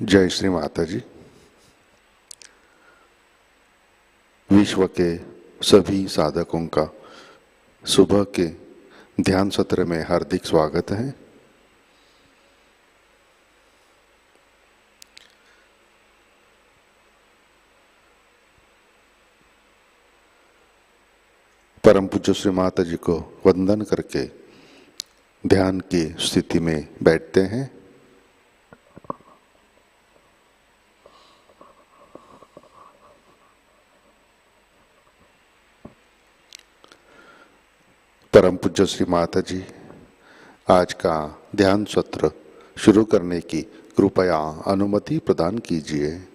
जय श्री माताजी। विश्व के सभी साधकों का सुबह के ध्यान सत्र में हार्दिक स्वागत है। परम पूज्य श्री माताजी को वंदन करके ध्यान की स्थिति में बैठते हैं। परम पूज्य श्री माताजी आज का ध्यान सत्र शुरू करने की कृपया अनुमति प्रदान कीजिए।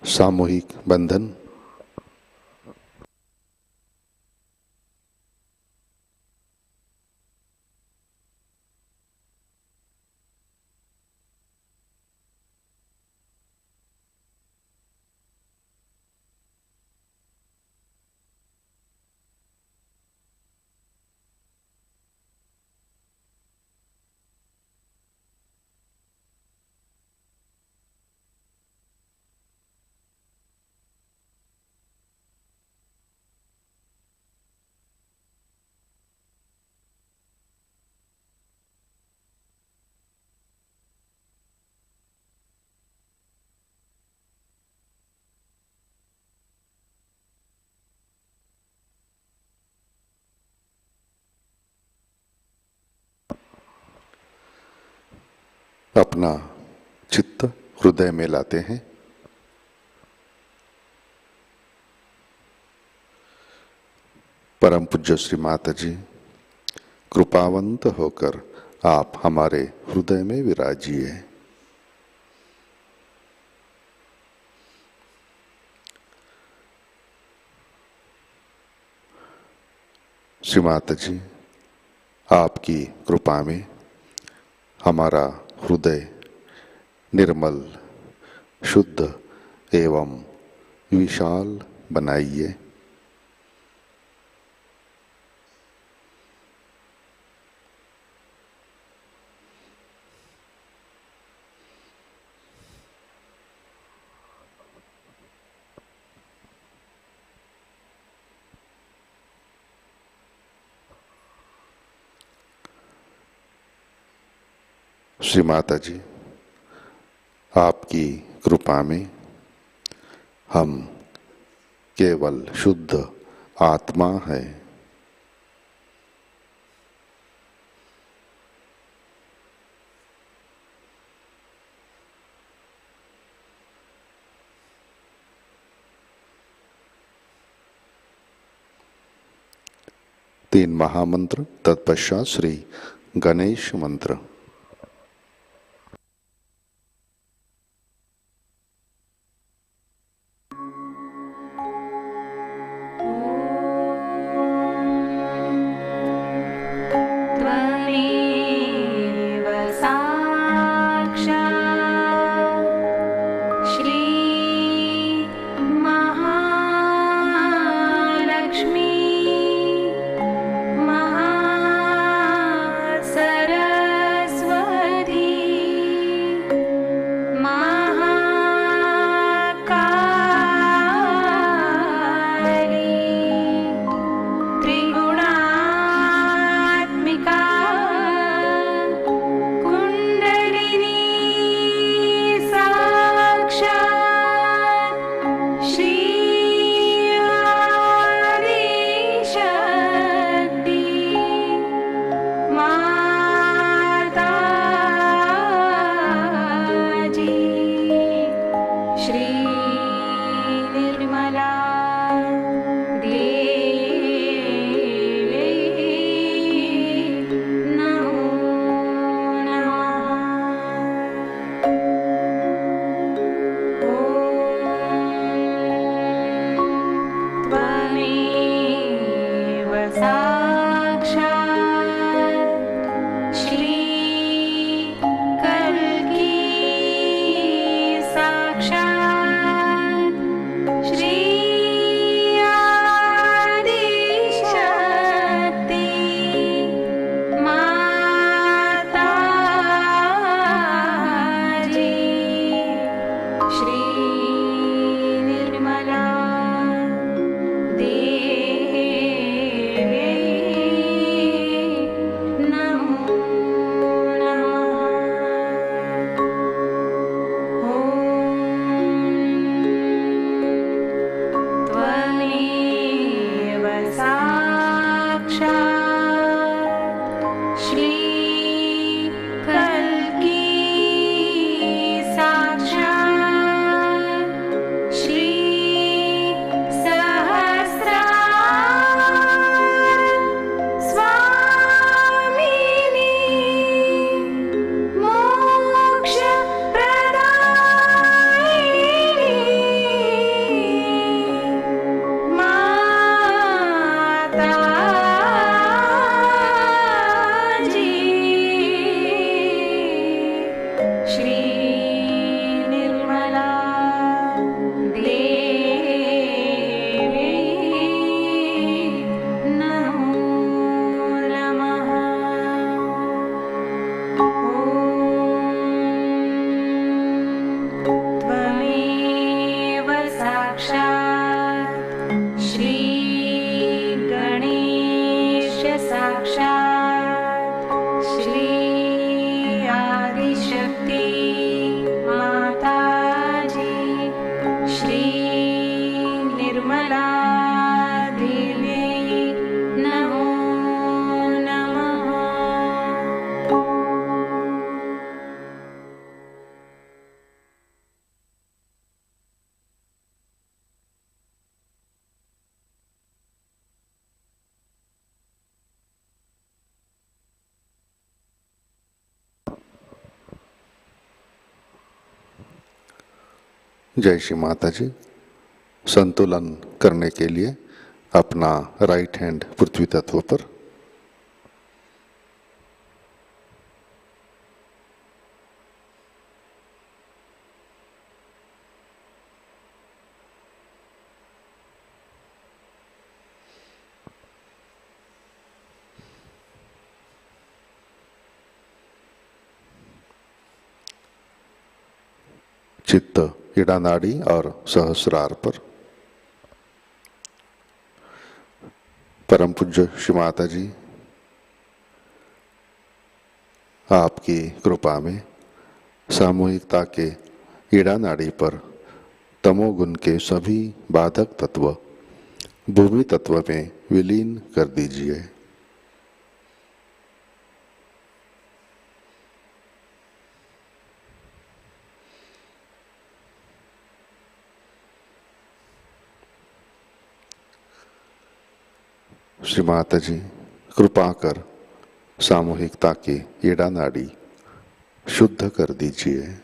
सामूहिक बंधन। अपना चित्त हृदय में लाते हैं। परम पूज्य श्री माताजी कृपावंत होकर आप हमारे हृदय में विराजिए। श्री माताजी आपकी कृपा में हमारा हृदय निर्मल, शुद्ध एवं विशाल बनाइए। श्री माताजी आपकी कृपा में हम केवल शुद्ध आत्मा है। तीन महामंत्र, तत्पश्चात श्री गणेश मंत्र। श्री श्री आदिशक्ति माताजी, श्री निर्मला देवी नमो नमः। जय श्री माता जी। संतुलन करने के लिए अपना राइट हैंड पृथ्वी तत्व पर, चित्त इड़ा नाड़ी और सहस्रार पर। परम पूज्य श्री माता जी, आपकी कृपा में सामूहिकता के इड़ा नाड़ी पर तमोगुण के सभी बाधक तत्व भूमि तत्व में विलीन कर दीजिए। श्री माता जी, कृपा कर सामूहिकता के इड़ा नाड़ी शुद्ध कर दीजिए।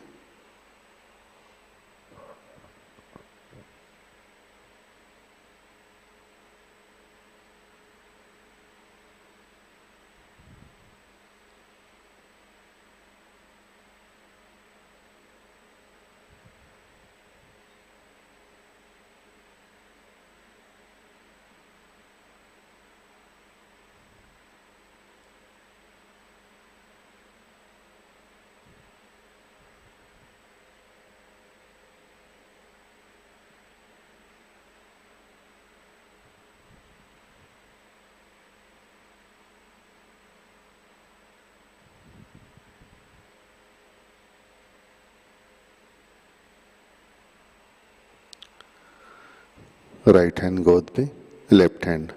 राइट हैंड गोद पे, लेफ्ट हैंड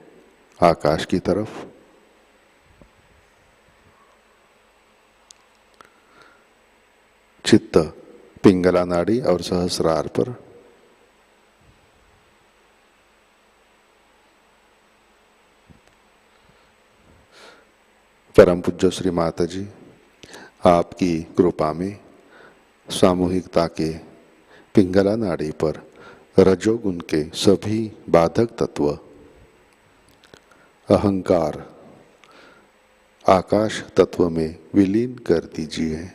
आकाश की तरफ। चित्त पिंगला नाड़ी और सहस्रार पर। परम पूज्य श्री माता जी, आपकी कृपा में सामूहिकता के पिंगला नाड़ी पर रजोगुण के सभी बाधक तत्व अहंकार आकाश तत्व में विलीन कर दीजिए।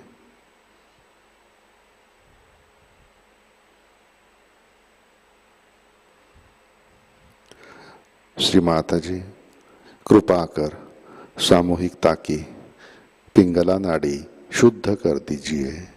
श्री माता जी, कृपा कर सामूहिकता की पिंगला नाड़ी शुद्ध कर दीजिए।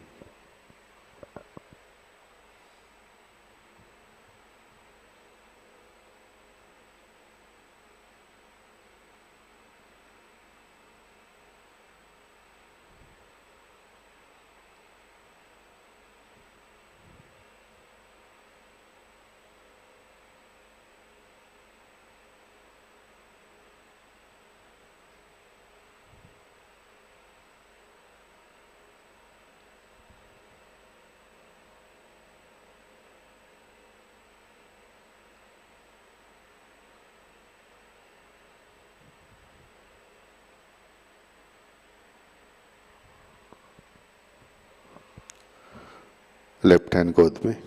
लेफ्ट हैंड गोद में,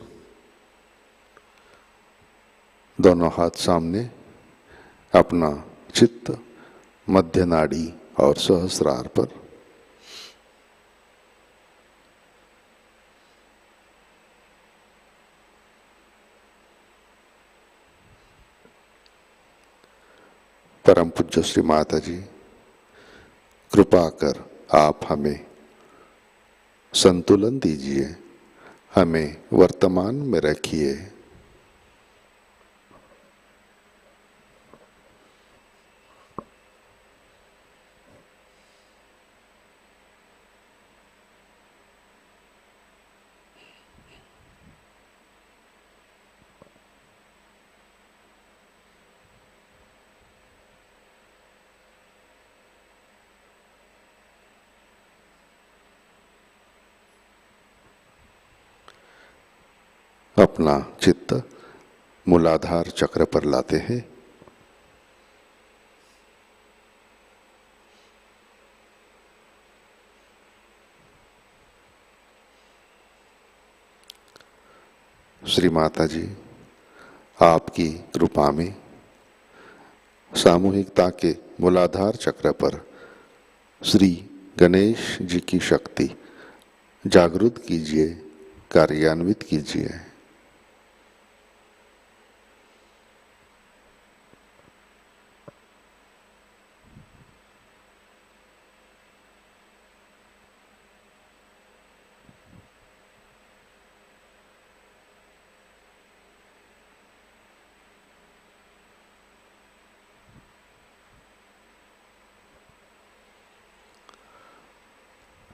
दोनों हाथ सामने, अपना चित्त मध्य नाड़ी और सहस्रार पर। परम पूज्य श्री माता जी, कृपा कर आप हमें संतुलन दीजिए, हमें वर्तमान में रखिए। अपना चित्त मूलाधार चक्र पर लाते हैं। श्री माताजी आपकी कृपा में सामूहिकता के मूलाधार चक्र पर श्री गणेश जी की शक्ति जागृत कीजिए, कार्यान्वित कीजिए।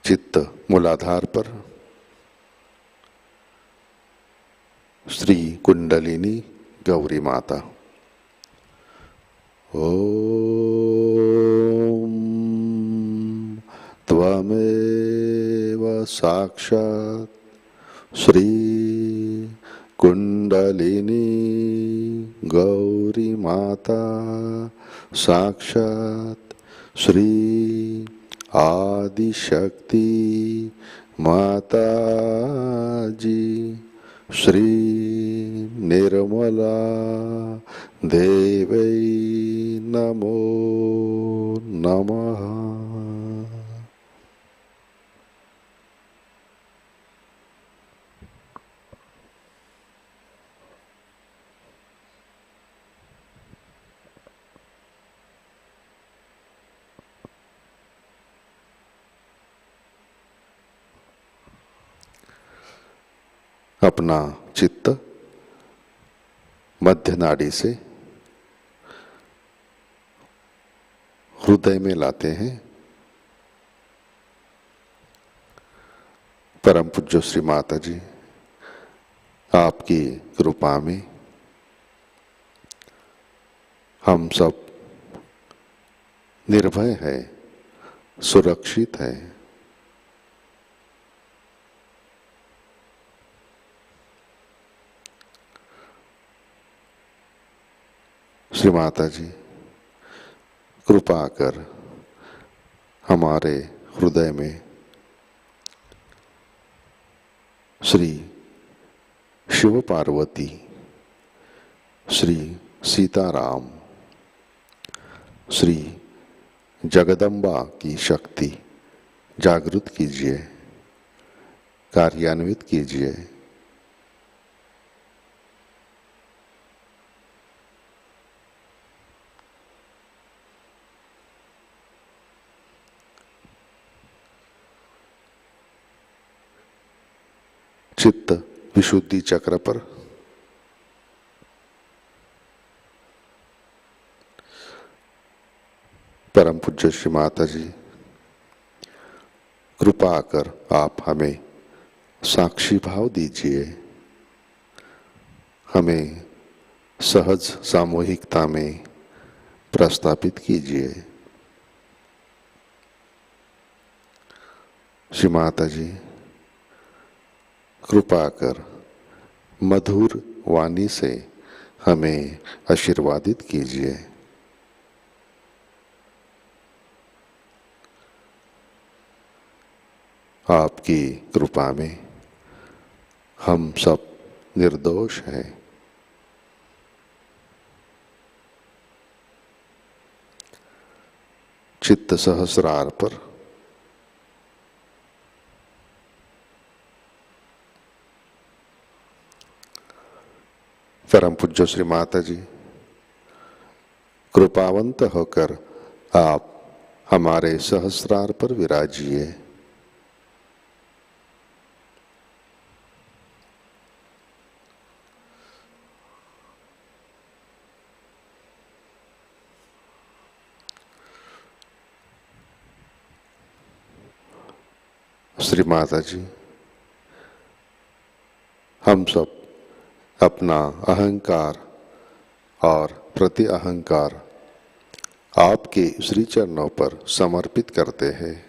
चित्त मूलाधार पर श्री कुंडलिनी गौरी माता। ओम त्वमेव साक्षात् श्री कुंडलिनी गौरी माता साक्षात् श्री आदिशक्ति माताजी श्री निर्मला देवै नमो नमः। अपना चित्त मध्य नाड़ी से हृदय में लाते हैं। परम पूज्य श्री माता जी आपकी कृपा में हम सब निर्भय है, सुरक्षित है। श्री माता जी कृपा कर हमारे हृदय में श्री शिव पार्वती, श्री सीताराम, श्री जगदम्बा की शक्ति जागृत कीजिए, कार्यान्वित कीजिए। चित्त विशुद्धि चक्र पर परम पूज्य श्री माता जी कृपा कर आप हमें साक्षी भाव दीजिए, हमें सहज सामूहिकता में प्रस्थापित कीजिए। श्री माता जी कृपा कर मधुर वाणी से हमें आशीर्वादित कीजिए। आपकी कृपा में हम सब निर्दोष हैं। चित्त सहस्रार पर परम पूज्य श्री माता जी कृपावंत होकर आप हमारे सहस्रार पर विराजिए। श्री माता जी हम सब अपना अहंकार और प्रति अहंकार आपके श्री चरणों पर समर्पित करते हैं।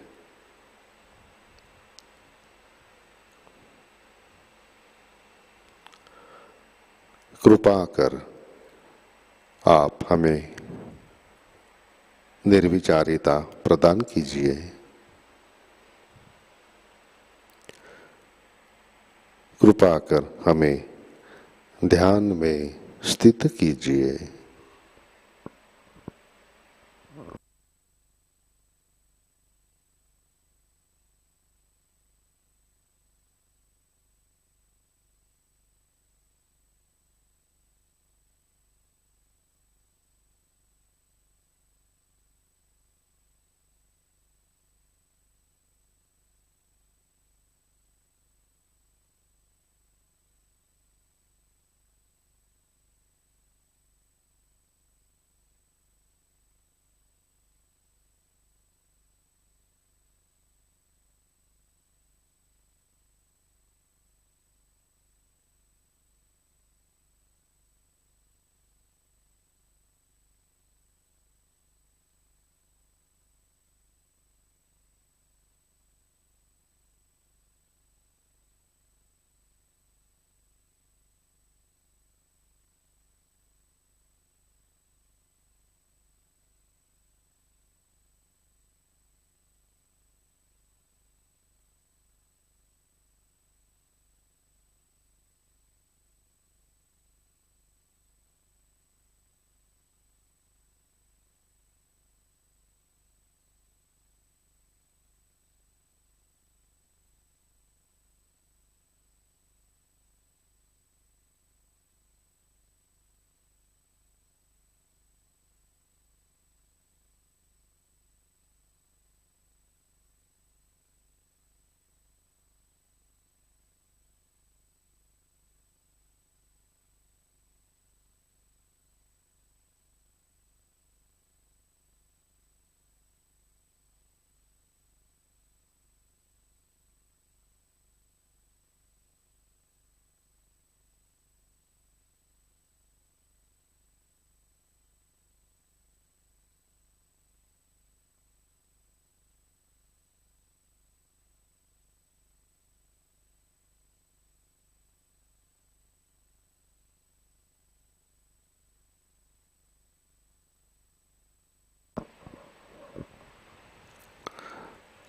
कृपा कर आप हमें निर्विचारिता प्रदान कीजिए। कृपा कर हमें ध्यान में स्थित कीजिए।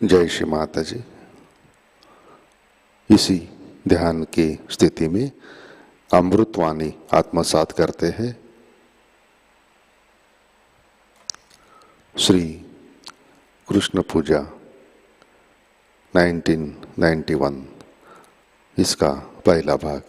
जय श्री माता जी। इसी ध्यान की स्थिति में अमृतवाणी आत्मसात करते हैं। श्री कृष्ण पूजा 1991, इसका पहला भाग।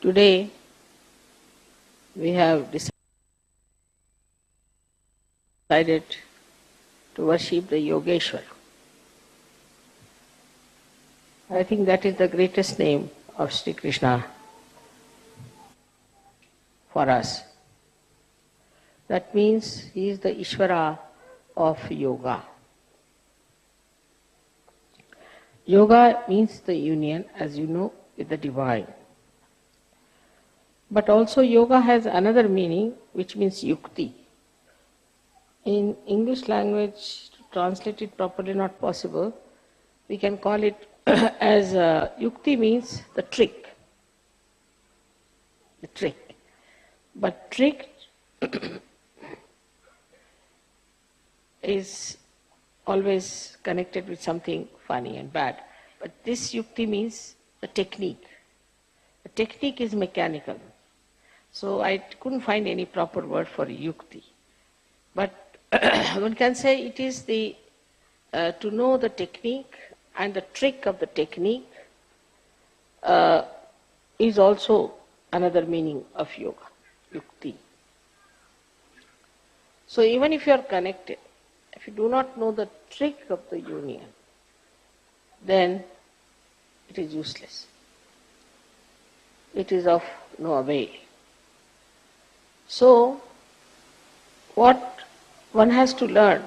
Today we have decided to worship the Yogeshwara. I think that is the greatest name of Shri Krishna for us. That means he is the Ishvara of yoga. Yoga means the union, as you know, with the divine. But also yoga has another meaning which means yukti. In English language, to translate it properly not possible. We can call it as yukti means the trick. The trick. But trick is always connected with something funny and bad. But this yukti means the technique. The technique is mechanical. So I couldn't find any proper word for yukti. But one can say it is the to know the technique and the trick of the technique is also another meaning of yoga, yukti. So even if you are connected If you do not know the trick of the union, then it is useless. It is of no avail. So, what one has to learn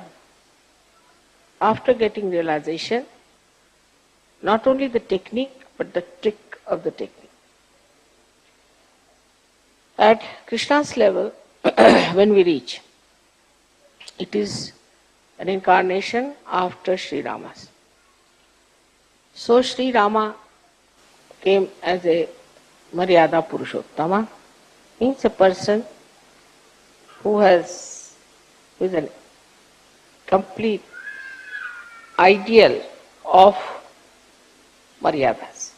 after getting realization, not only the technique, but the trick of the technique. At Krishna's level, when we reach, it is an incarnation after Sri Rama's. So Sri Rama came as a Maryada Purushottama, means a person who is an complete ideal of Maryadas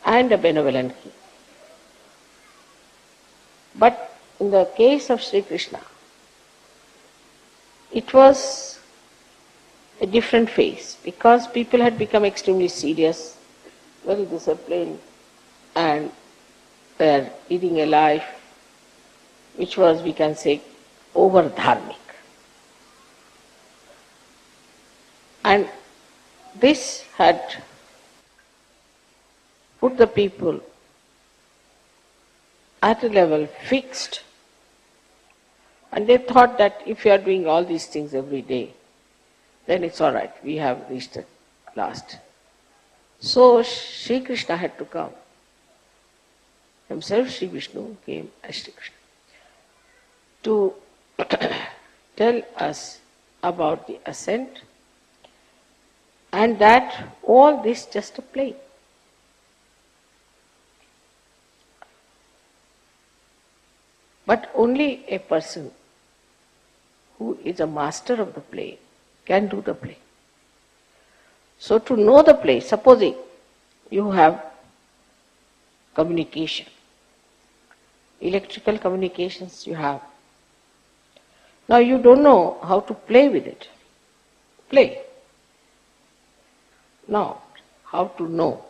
and a benevolent king. But in the case of Sri Krishna, it was a different phase because people had become extremely serious, very disciplined, and were leading a life which was, we can say, over-dharmic. And this had put the people at a level fixed, and they thought that if you are doing all these things every day, then it's all right, we have reached at last. So Sri Krishna had to come. Himself Sri Vishnu came as Sri Krishna to tell us about the ascent, and that all this just a play. But only a person who is a master of the play can do the play. So to know the play, supposing you have communication, electrical communications you have. Now you don't know how to play with it. Play. Not how to know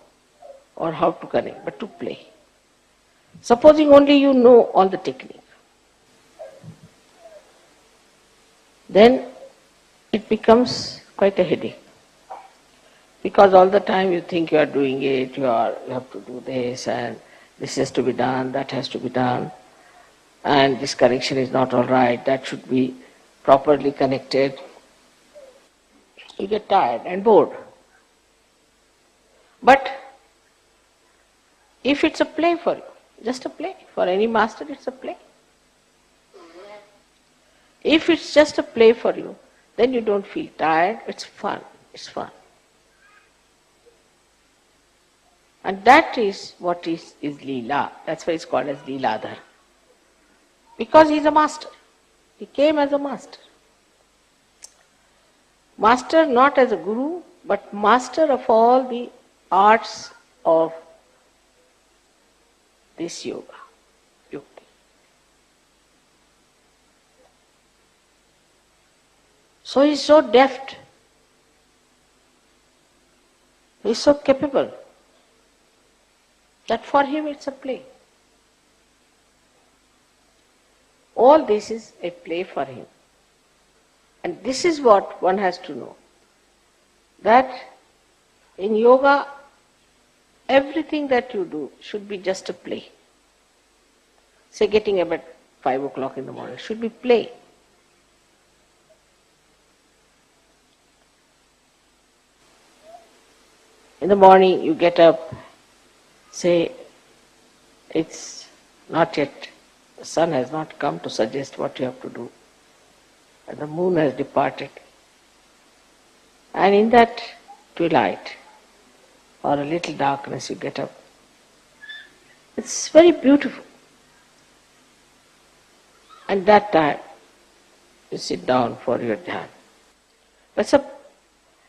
or how to connect, but to play. Supposing only you know all the technique, then it becomes quite a headache. Because all the time you think you are doing it, you have to do this, and this has to be done, that has to be done, and this connection is not all right, that should be properly connected. You get tired and bored. But if it's a play for you, just a play, for any master it's a play. If it's just a play for you, then you don't feel tired, it's fun, it's fun. And that is what is Leela. That's why it's called as Leeladhar. Because he's a master. He came as a master. Master not as a guru, but master of all the arts of this yoga, yukti. So he's so deft. He's so capable that for him it's a play. All this is a play for him. And this is what one has to know. That in yoga, everything that you do should be just a play. Say getting up at 5 o'clock in the morning should be play. In the morning you get up, say it's not yet, the sun has not come to suggest what you have to do, and the moon has departed. And in that twilight or a little darkness you get up. It's very beautiful. And that time you sit down for your dhyan. But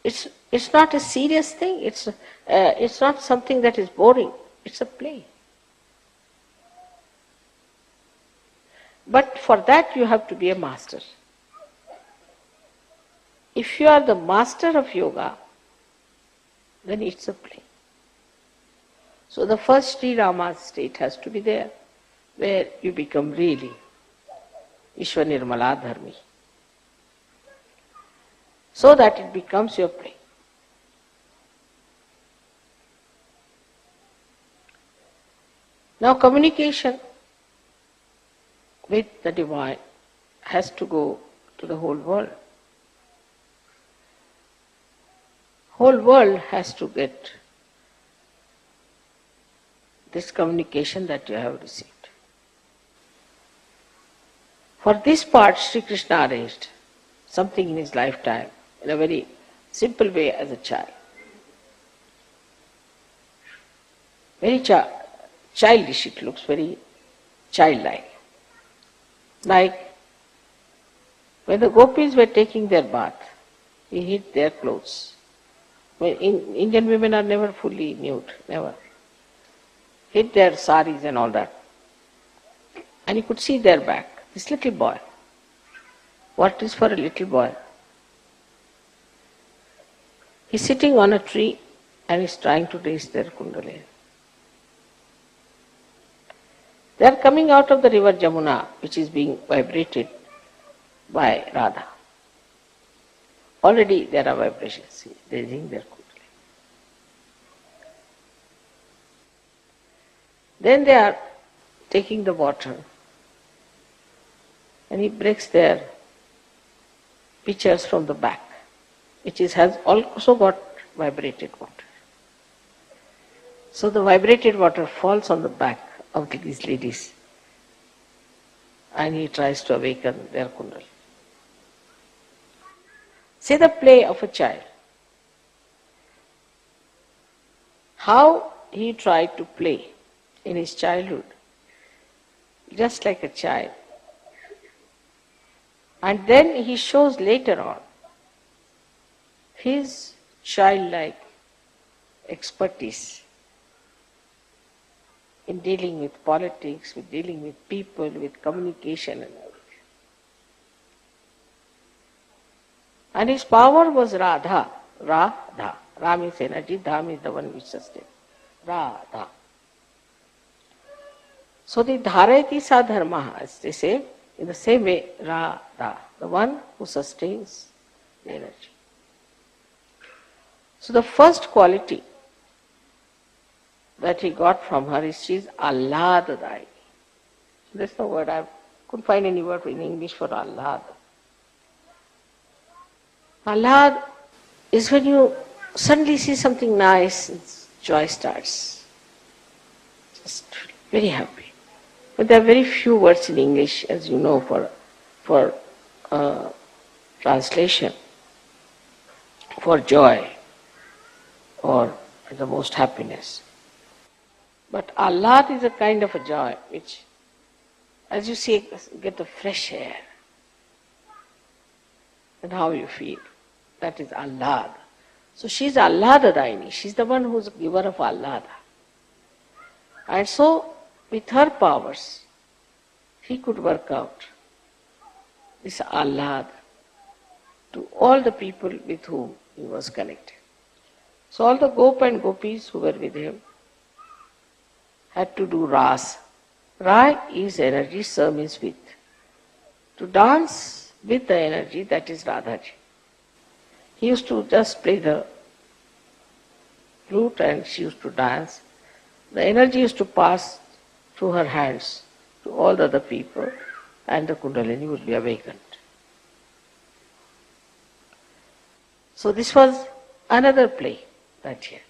it's not a serious thing. It's not something that is boring. It's a play. But for that you have to be a master. If you are the master of yoga, then it's a play. So the first Sri Rama state has to be there, where you become really Vishwa Nirmala Dharmi. so that it becomes your play. Now communication with the divine has to go to the whole world. Whole world has to get this communication that you have received. For this part, Shri Krishna arranged something in his lifetime in a very simple way as a child. Very childish it looks, very childlike. Like when the gopis were taking their bath, he hid their clothes. Indian women are never fully nude, never. Hid their saris and all that. And you could see their back. This little boy. What is for a little boy? He's sitting on a tree and he's trying to raise their kundalini. They are coming out of the river Jamuna, which is being vibrated by Radha. Already there are vibrations raising their kundalini. Then they are taking the water and he breaks their pitchers from the back, which has also got vibrated water. So the vibrated water falls on the back of these ladies and he tries to awaken their kundalini. See the play of a child. How he tried to play in his childhood, just like a child. And then he shows later on his childlike expertise in dealing with politics, with dealing with people, with communication and everything. And his power was Radha. Radha. Ra means energy, Dha means the one which sustains. Radha. So the Dharayati sa dharma, as they say, in the same way, Radha, the one who sustains the energy. So the first quality that he got from her is she is Ahlad-dayi. That's the word, I couldn't find any word in English for Ahlad. Ahlad is when you suddenly see something nice and joy starts. Just very happy. But there are very few words in English, as you know, for translation, for joy or the most happiness. But Ahlad is a kind of a joy which, as you see, get the fresh air. And how you feel. That is Ahlad. So she is Ahlad-daini. She is the one who is the giver of Ahlad. And so, with her powers, he could work out this Ahlad to all the people with whom he was connected. So all the Gop and Gopis who were with him had to do Ras. Ra is energy, Sa means with. To dance with the energy, that is Radhaji. He used to just play the flute and she used to dance. The energy used to pass through her hands to all the other people and the Kundalini would be awakened. So this was another play that year.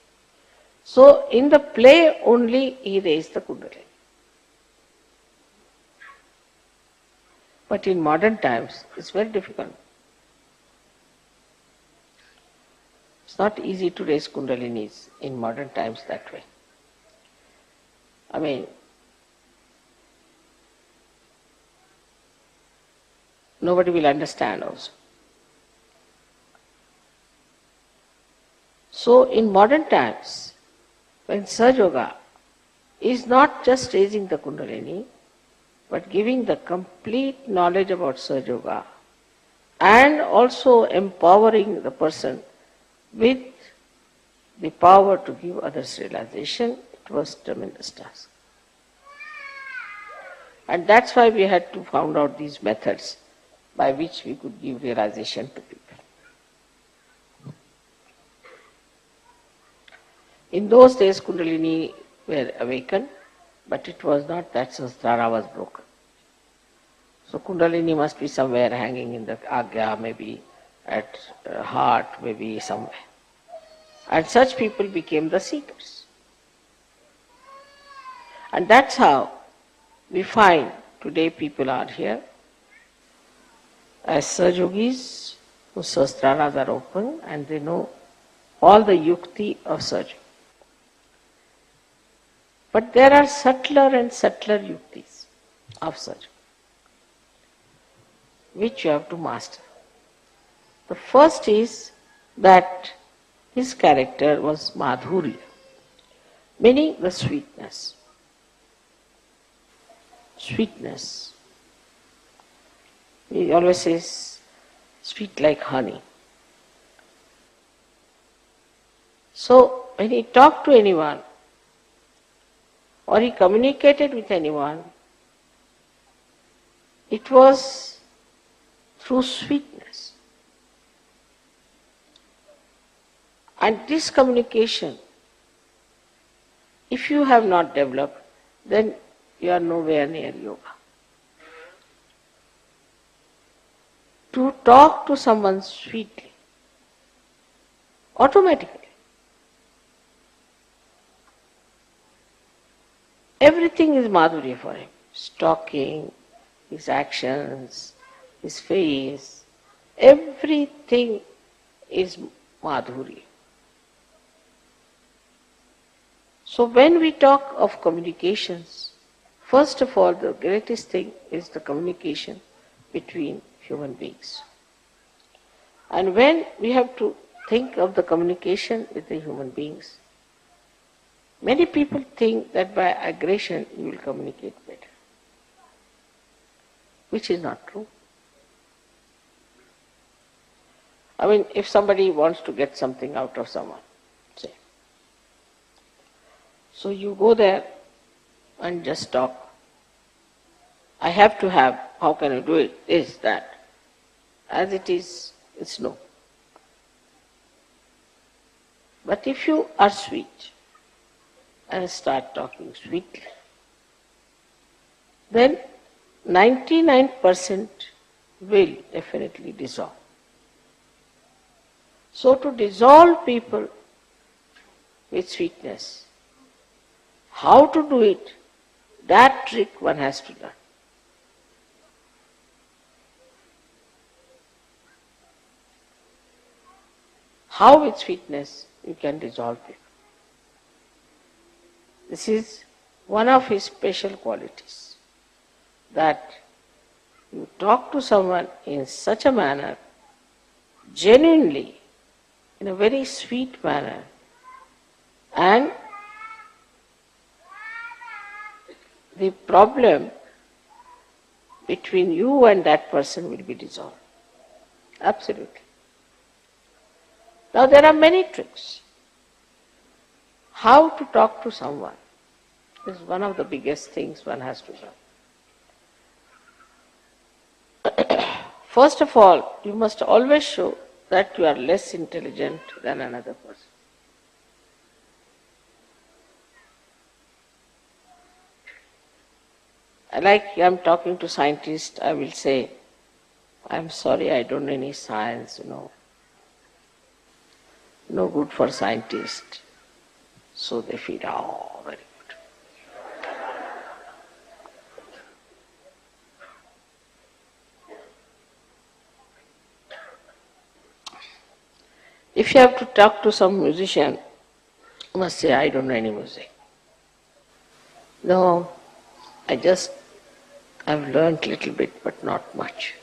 So in the play only he raised the Kundalini. But in modern times it's very difficult. It's not easy to raise Kundalinis in modern times that way. I mean, nobody will understand also. So in modern times, when SahajaYoga is not just raising the Kundalini, but giving the complete knowledge about SahajaYoga and also empowering the person with the power to give others realization, it was a tremendous task. And that's why we had to find out these methods by which we could give realization to people. In those days Kundalini were awakened, but it was not that Sahasrara was broken. So Kundalini must be somewhere hanging in the Agya, maybe at heart, maybe somewhere. And such people became the seekers. And that's how we find today people are here as Sahajogis whose Sahasraras are open and they know all the yukti of Sahaja. But there are subtler and subtler yuktis of Sahaja, which you have to master. The first is that his character was madhurya, meaning the sweetness. Sweetness. He always says, sweet like honey. So when he talked to anyone or he communicated with anyone, it was through sweetness. And this communication, if you have not developed, then you are nowhere near yoga. To talk to someone sweetly, automatically, everything is madhurya for him. His talking, his actions, his face, everything is madhurya. So when we talk of communications, first of all, the greatest thing is the communication between human beings. And when we have to think of the communication with the human beings, many people think that by aggression you will communicate better, which is not true. I mean, if somebody wants to get something out of someone, say, so you go there and just talk. I have to have, how can I do it? This, that. As it is, it's no. But if you are sweet and start talking sweetly, then 99% will definitely dissolve. So to dissolve people with sweetness, how to do it, that trick one has to learn. How with sweetness you can dissolve people. This is one of his special qualities, that you talk to someone in such a manner, genuinely, in a very sweet manner, and the problem between you and that person will be dissolved. Absolutely. Now there are many tricks. How to talk to someone is one of the biggest things one has to learn. First of all, you must always show that you are less intelligent than another person. Like I am talking to scientists, I will say, I'm sorry, I don't know any science, No good for scientists. So they feel, oh, very good. If you have to talk to some musician, you must say, I don't know any music. No, I've learned a little bit, but not much.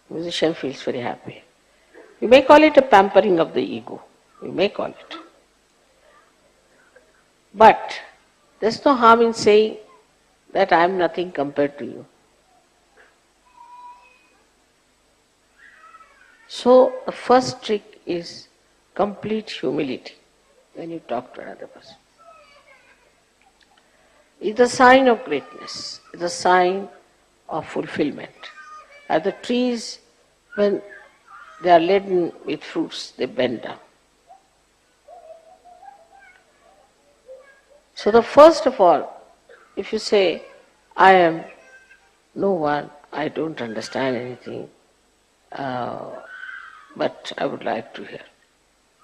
Musician feels very happy. You may call it a pampering of the ego. You may call it. But there's no harm in saying that I am nothing compared to you. So the first trick is complete humility when you talk to another person. It's a sign of greatness. It's a sign of fulfillment. As the trees, when they are laden with fruits, they bend down. So the first of all, if you say, I am no one, I don't understand anything, but I would like to hear.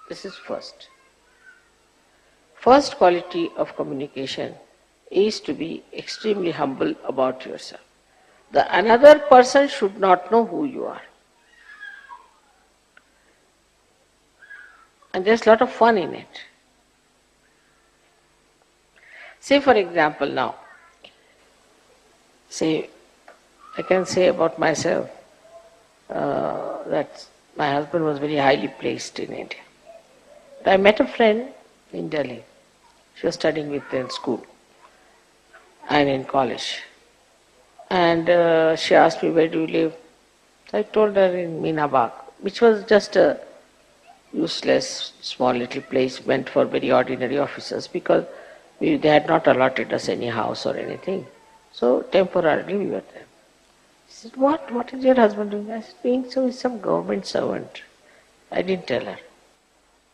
This is first. First quality of communication is to be extremely humble about yourself. The another person should not know who you are. And there's a lot of fun in it. Say for example now, I can say about myself that my husband was very highly placed in India. I met a friend in Delhi. She was studying with me in school and in college. And she asked me, where do you live? So I told her in Meenabag, which was just a useless, small little place meant for very ordinary officers because they had not allotted us any house or anything. So temporarily we were there. She said, what is your husband doing? I said, being so, he's some government servant. I didn't tell her.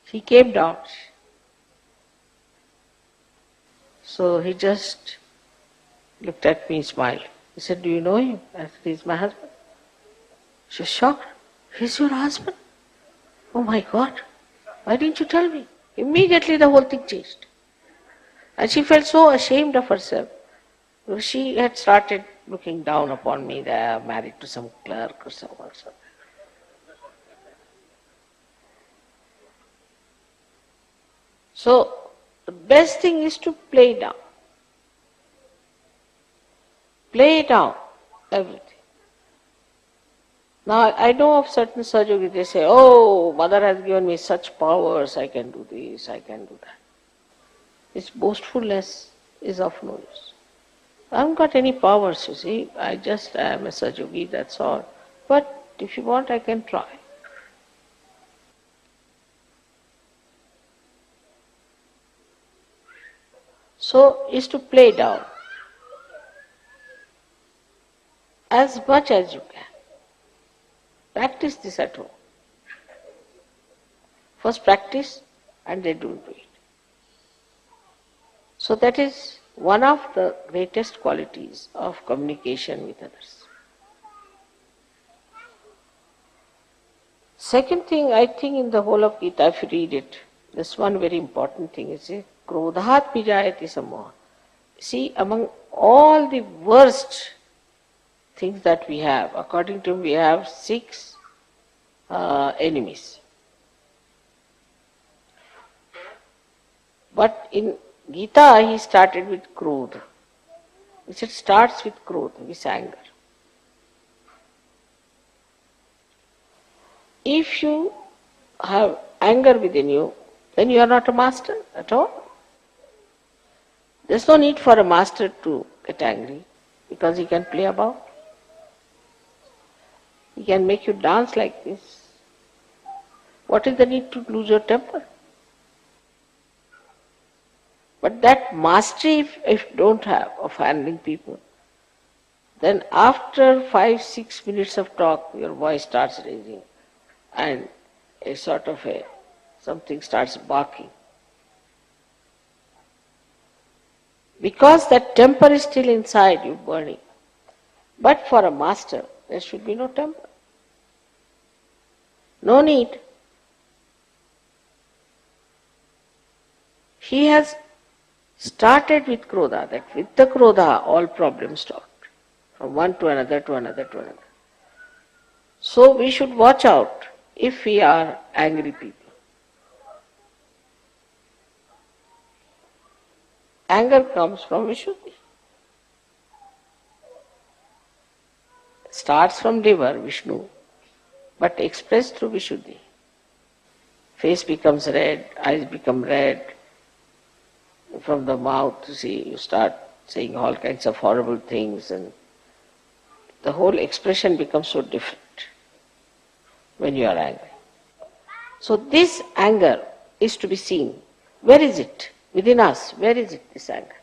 She came down. So he just looked at me, smiled. He said, do you know him? I said, he's my husband. She was shocked. He's your husband? Oh my God, why didn't you tell me? Immediately the whole thing changed. And she felt so ashamed of herself. She had started looking down upon me that I am married to some clerk or someone. So the best thing is to play down. Play down everything. Now I know of certain SahajaYogis, they say, oh, mother has given me such powers, I can do this, I can do that. This boastfulness is of no use. I haven't got any powers, you see. I am a SahajaYogi, that's all. But if you want, I can try. So, is to play down as much as you can. Practice this at home. First practice and then do it. So that is one of the greatest qualities of communication with others. Second thing, I think in the whole of Gita, if you read it, this one very important thing is krodhat pijayati samoha. See, among all the worst things that we have, according to him, we have 6 enemies. But in Gita, he started with krodha. He said, starts with krodha, with anger. If you have anger within you, then you are not a master at all. There's no need for a master to get angry because he can play about. He can make you dance like this. What is the need to lose your temper? But that mastery, if you don't have, of handling people, then after 5-6 minutes of talk, your voice starts raising and something starts barking. Because that temper is still inside you burning. But for a master, there should be no temper. No need. He has started with krodha, that with the krodha all problems stopped. From one to another, to another, to another. So we should watch out if we are angry people. Anger comes from Vishuddhi. Starts from liver, Vishnu, but expressed through Vishuddhi. Face becomes red, eyes become red. From the mouth, you start saying all kinds of horrible things, and the whole expression becomes so different when you are angry. So this anger is to be seen. Where is it? Within us, where is it, this anger?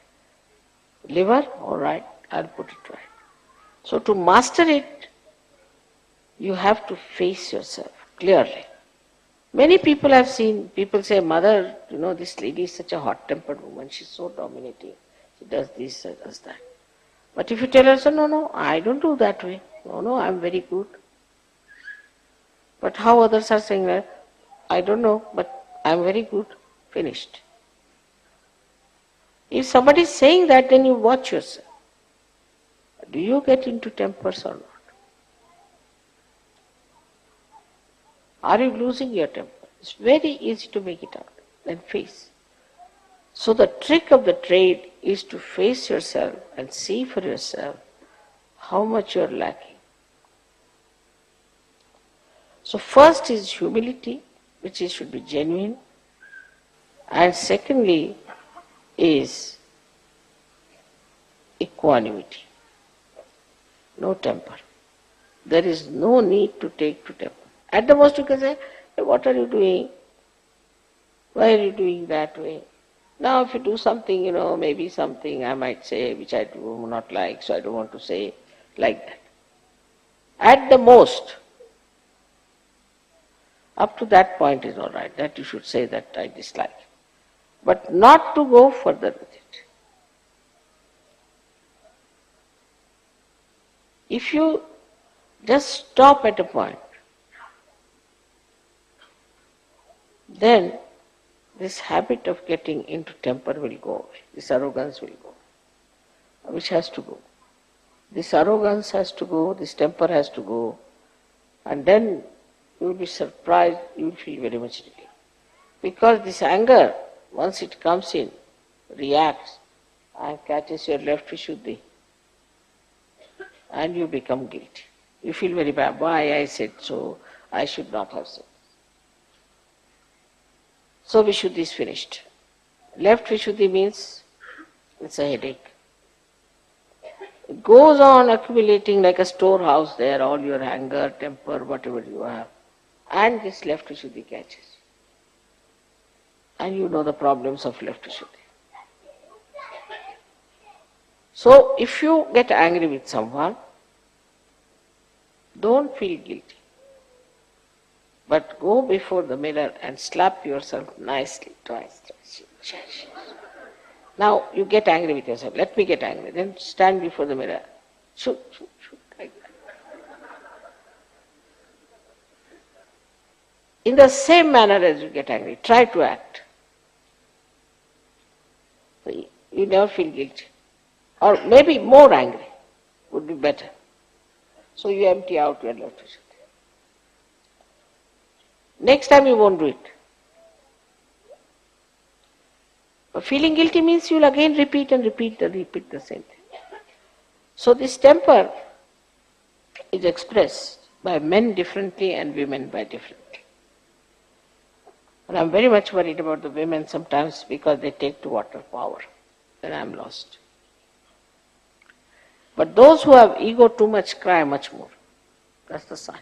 Liver? All right, I'll put it right. So to master it, you have to face yourself clearly. Many people have seen, people say, Mother, this lady is such a hot-tempered woman, she's so dominating. She does this, she does that. But if you tell her, so, no, I don't do that way. No, I'm very good. But how others are saying that, I don't know, but I'm very good. Finished. If somebody is saying that, then you watch yourself. Do you get into tempers or not? Are you losing your temper? It's very easy to make it out. Then face. So the trick of the trade is to face yourself and see for yourself how much you are lacking. So first is humility, which should be genuine. And secondly is equanimity. No temper. There is no need to take to temper. At the most you can say, hey, what are you doing? Why are you doing that way? Now if you do something, maybe something I might say which I do not like, so I don't want to say like that. At the most, up to that point is all right, that you should say that I dislike. But not to go further with it. If you just stop at a point, then this habit of getting into temper will go away. This arrogance will go, which has to go. This arrogance has to go, this temper has to go, and then you will be surprised, you will feel very much relief. Because this anger, once it comes in, reacts and catches your left Vishuddhi, and you become guilty. You feel very bad. Why I said so? I should not have said. So Vishuddhi is finished. Left Vishuddhi means it's a headache. It goes on accumulating like a storehouse there, all your anger, temper, whatever you have. And this left Vishuddhi catches. And you know the problems of left Vishuddhi. So if you get angry with someone, don't feel guilty. But go before the mirror and slap yourself nicely, twice. Now you get angry with yourself. Let me get angry. Then stand before the mirror. Shoot, like that. In the same manner as you get angry, try to act. So you never feel guilty. Or maybe more angry would be better. So you empty out your left Vishuddhi. Next time you won't do it. But feeling guilty means you'll again repeat the same thing. So this temper is expressed by men differently and women by differently. And I'm very much worried about the women sometimes because they take to water power. Then I'm lost. But those who have ego too much cry much more. That's the sign.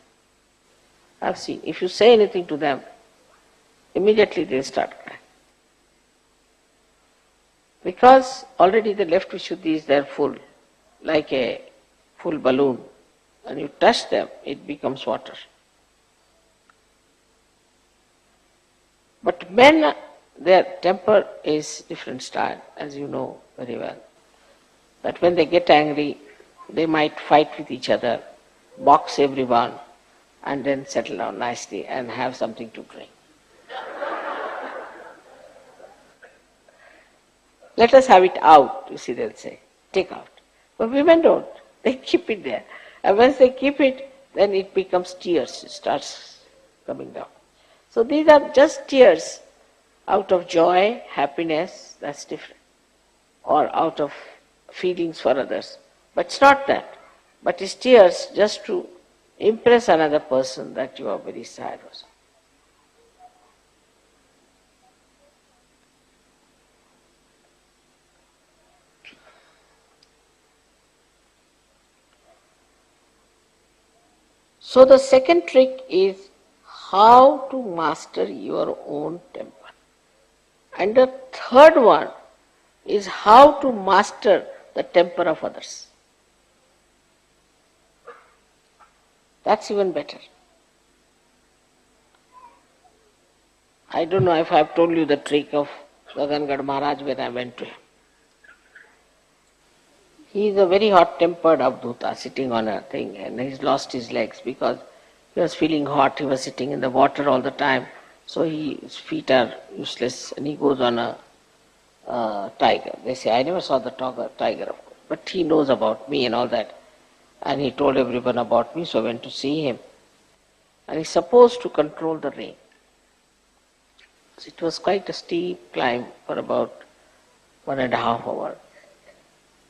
I've seen, if you say anything to them, immediately they'll start crying. Because already the left Vishuddhi is there full, like a full balloon. And you touch them, it becomes water. But men, their temper is different style, as you know very well. That when they get angry, they might fight with each other, box everyone, and then settle down nicely and have something to drink. Let us have it out, you see, they'll say. Take out. But women don't. They keep it there. And once they keep it, then it becomes tears. It starts coming down. So these are just tears out of joy, happiness, that's different. Or out of feelings for others. But it's not that. But it's tears just to impress another person that you are very sad or something. So the second trick is how to master your own temper. And the third one is how to master the temper of others. That's even better. I don't know if I have told you the trick of Gagangad Maharaj when I went to him. He is a very hot-tempered Avdhuta sitting on a thing, and he's lost his legs because he was feeling hot. He was sitting in the water all the time, so his feet are useless, and he goes on a tiger. They say, I never saw the tiger, of course, but he knows about me and all that. And he told everyone about me, so I went to see him. And he's supposed to control the rain. So it was quite a steep climb for about 1.5 hours.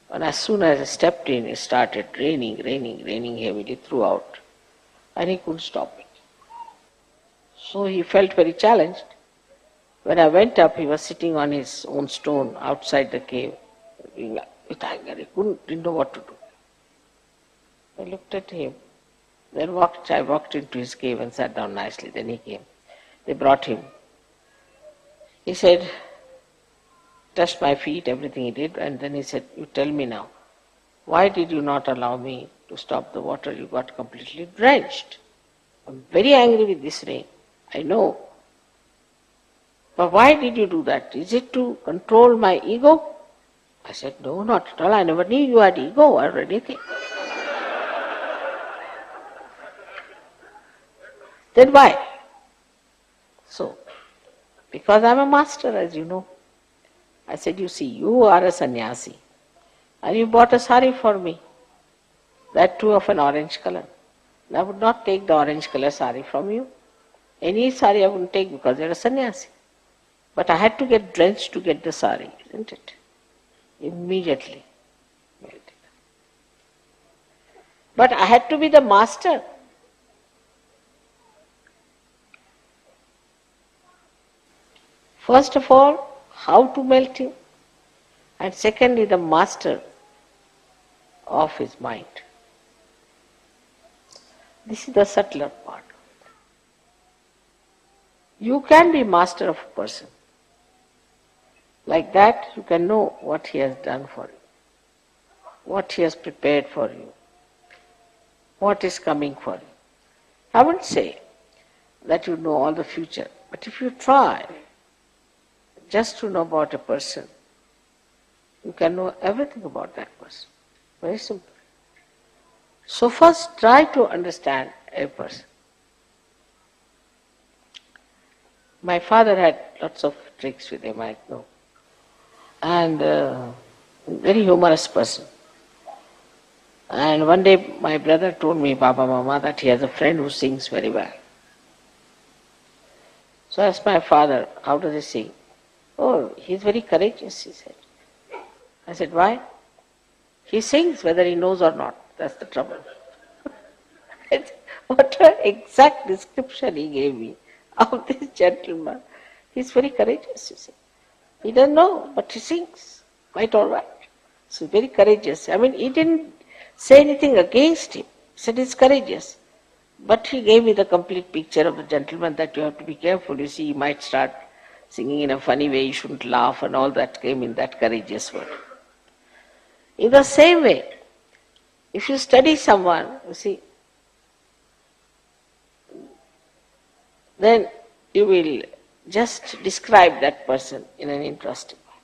And as soon as I stepped in, it started raining heavily throughout. And he couldn't stop it. So he felt very challenged. When I went up, he was sitting on his own stone outside the cave. With anger, he didn't know what to do. I looked at him. Then I walked into his cave and sat down nicely. Then he came. They brought him. He said, touched my feet, everything he did, and then he said, you tell me now, why did you not allow me to stop the water? You got completely drenched. I'm very angry with this rain. I know. But why did you do that? Is it to control my ego? I said, no, not at all. I never knew you had ego or anything. Then why? So, because I'm a master, as you know. I said, you see, you are a sannyasi, and you bought a sari for me, that too of an orange color. And I would not take the orange color sari from you. Any sari I wouldn't take because you're a sannyasi. But I had to get drenched to get the sari, isn't it? Immediately. But I had to be the master. First of all, how to melt him, and secondly, the master of his mind. This is the subtler part. You can be master of a person. Like that, you can know what he has done for you, what he has prepared for you, what is coming for you. I wouldn't say that you know all the future, but if you try just to know about a person, you can know everything about that person. Very simple. So first try to understand a person. My father had lots of tricks with him, I know. And very humorous person. And one day my brother told me, Baba Mama, that he has a friend who sings very well. So I asked my father, how does he sing? Oh, he's very courageous, he said. I said, why? He sings whether he knows or not. That's the trouble. What an exact description he gave me of this gentleman. He's very courageous, you see. He doesn't know, but he sings. Quite all right. So very courageous. I mean, he didn't say anything against him. He said he's courageous. But he gave me the complete picture of the gentleman that you have to be careful. You see, he might start singing in a funny way, you shouldn't laugh, and all that came in that courageous word. In the same way, if you study someone, you see, then you will just describe that person in an interesting way.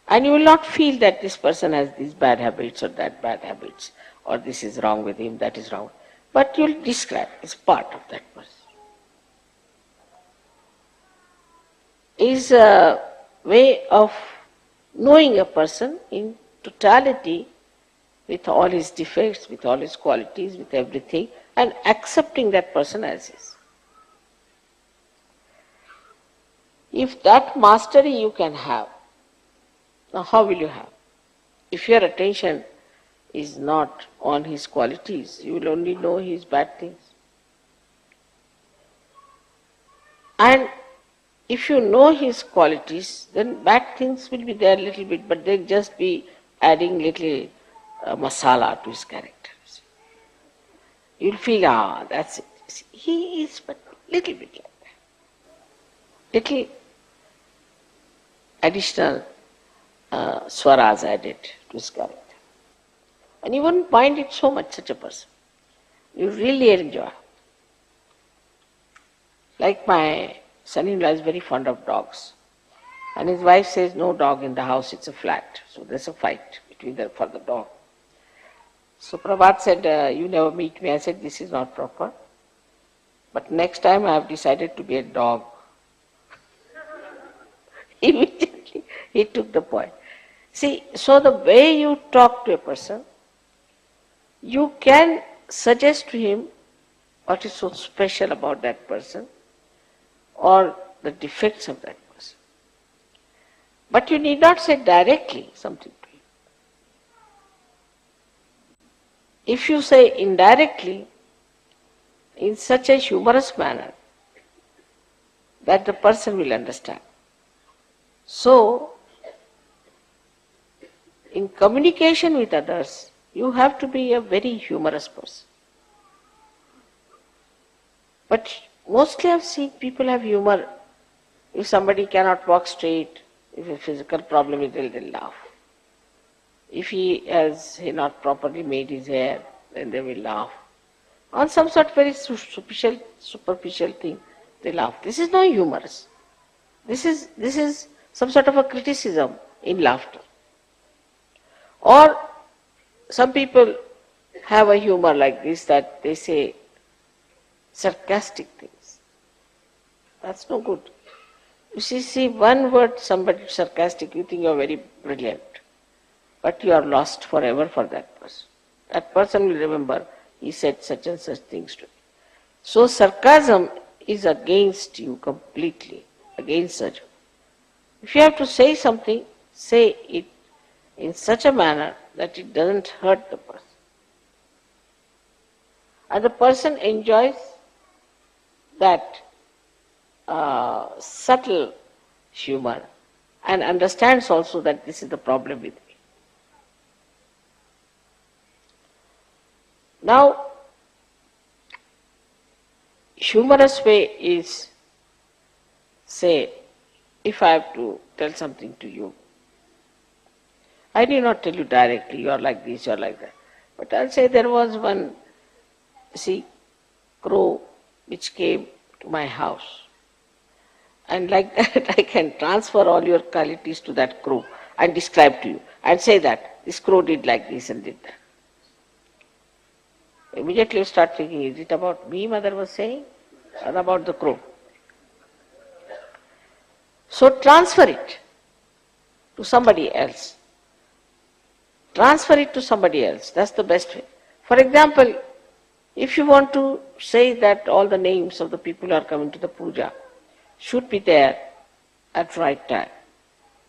And you will not feel that this person has these bad habits or that bad habits, or this is wrong with him, that is wrong. But you will describe, it's part of that person. Is a way of knowing a person in totality with all his defects, with all his qualities, with everything, and accepting that person as is. If that mastery you can have, now how will you have? If your attention is not on his qualities, you will only know his bad things. And if you know his qualities, then bad things will be there a little bit, but they'll just be adding little masala to his character. You'll feel, that's it. See, he is but little bit like that. Little additional swaras added to his character. And you wouldn't mind it so much, such a person. You really enjoy. Like my Son-in-law is very fond of dogs. And his wife says, no dog in the house, it's a flat. So there's a fight between them for the dog. So Prabhat said, you never meet me. I said, this is not proper. But next time I have decided to be a dog. Immediately he took the point. See, so the way you talk to a person, you can suggest to him what is so special about that person or the defects of that person. But you need not say directly something to him. If you say indirectly, in such a humorous manner, that the person will understand. So, in communication with others, you have to be a very humorous person. But mostly I've seen people have humor. If somebody cannot walk straight, if a physical problem is there, they'll laugh. If he has not properly made his hair, then they will laugh. On some sort of very superficial thing, they laugh. This is not humorous. This is some sort of a criticism in laughter. Or some people have a humor like this, that they say sarcastic things. That's no good. You see one word, somebody sarcastic, you think you are very brilliant. But you are lost forever for that person. That person will remember, he said such and such things to me. So sarcasm is against you completely, against such. If you have to say something, say it in such a manner that it doesn't hurt the person. And the person enjoys that subtle humor and understands also that this is the problem with me. Now, humorous way is, say, if I have to tell something to you, I need not tell you directly, you are like this, you are like that. But I'll say there was one, crow which came to my house. And like that I can transfer all your qualities to that crow and describe to you and say that this crow did like this and did that. Immediately you start thinking, is it about me mother was saying or about the crow? So transfer it to somebody else. Transfer it to somebody else. That's the best way. For example, if you want to say that all the names of the people who are coming to the puja should be there at right time.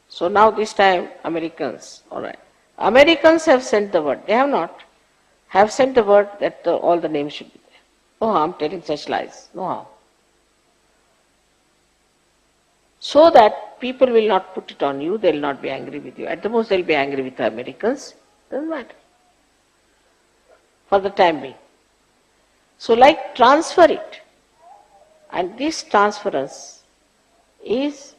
So now this time Americans, all right. Americans have sent the word. They have not. Have sent the word that all the names should be there. No harm telling such lies. No harm. So that people will not put it on you, they will not be angry with you. At the most they will be angry with the Americans. Doesn't matter. For the time being. So like transfer it. And this transference is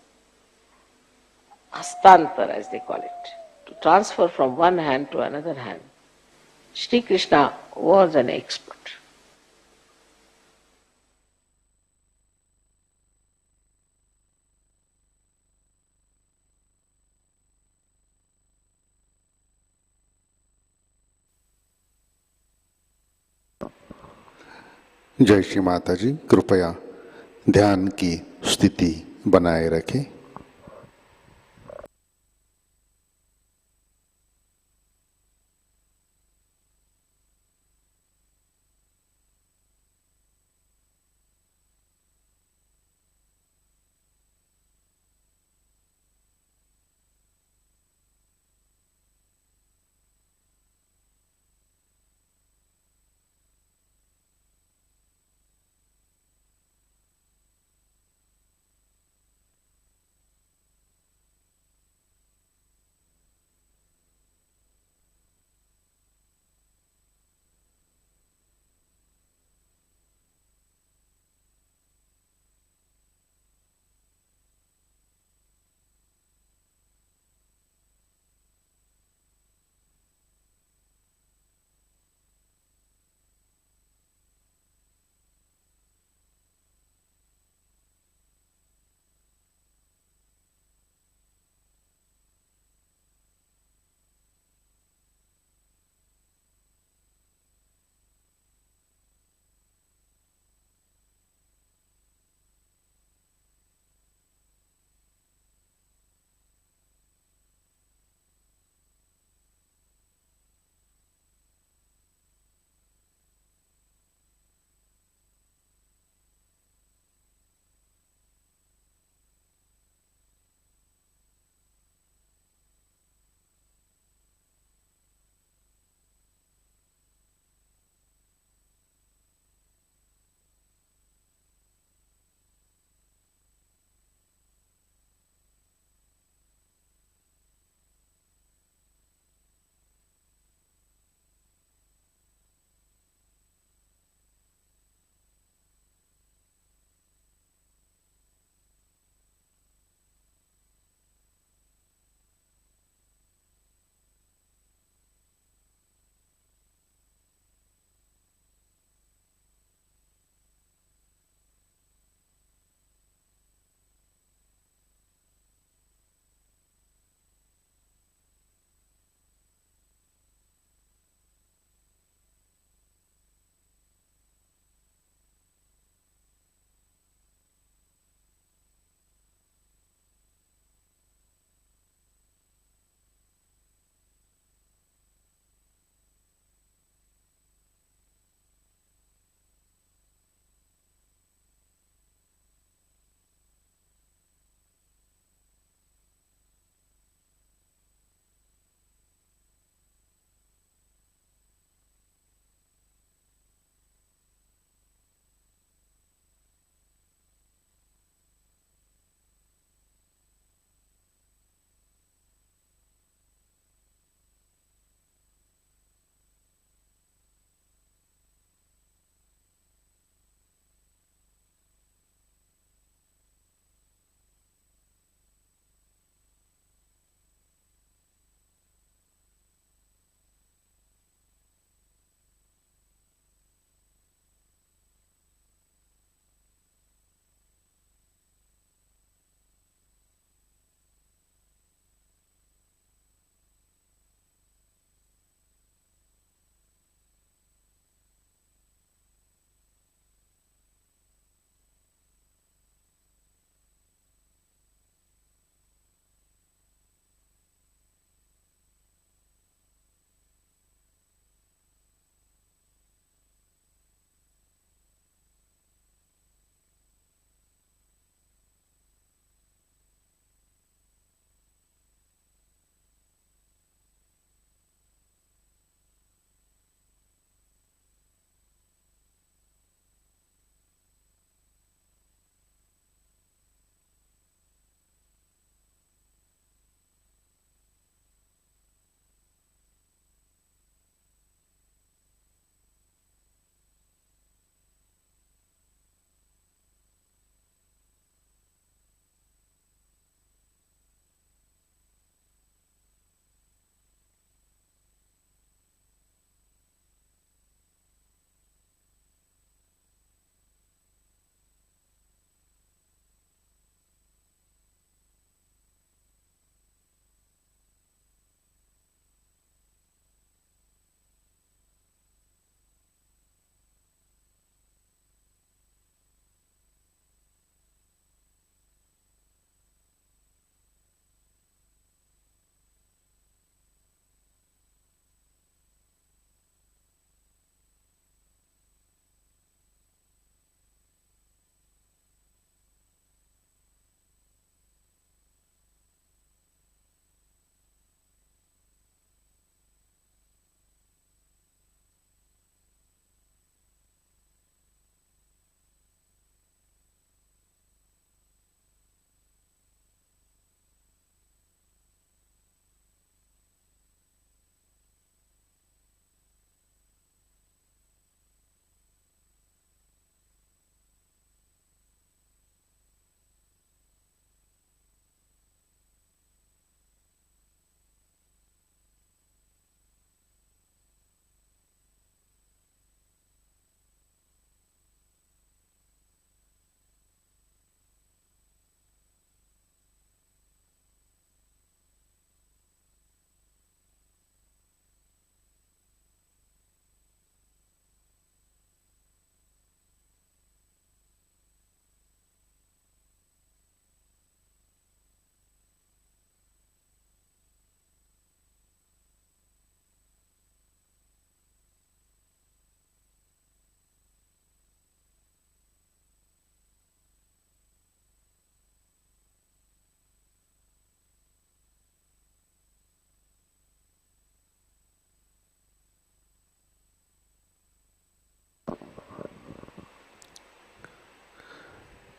hastantar, as they call it. To transfer from one hand to another hand. Shri Krishna was an expert. जय श्री माता जी, कृपया ध्यान की स्थिति बनाए रखें।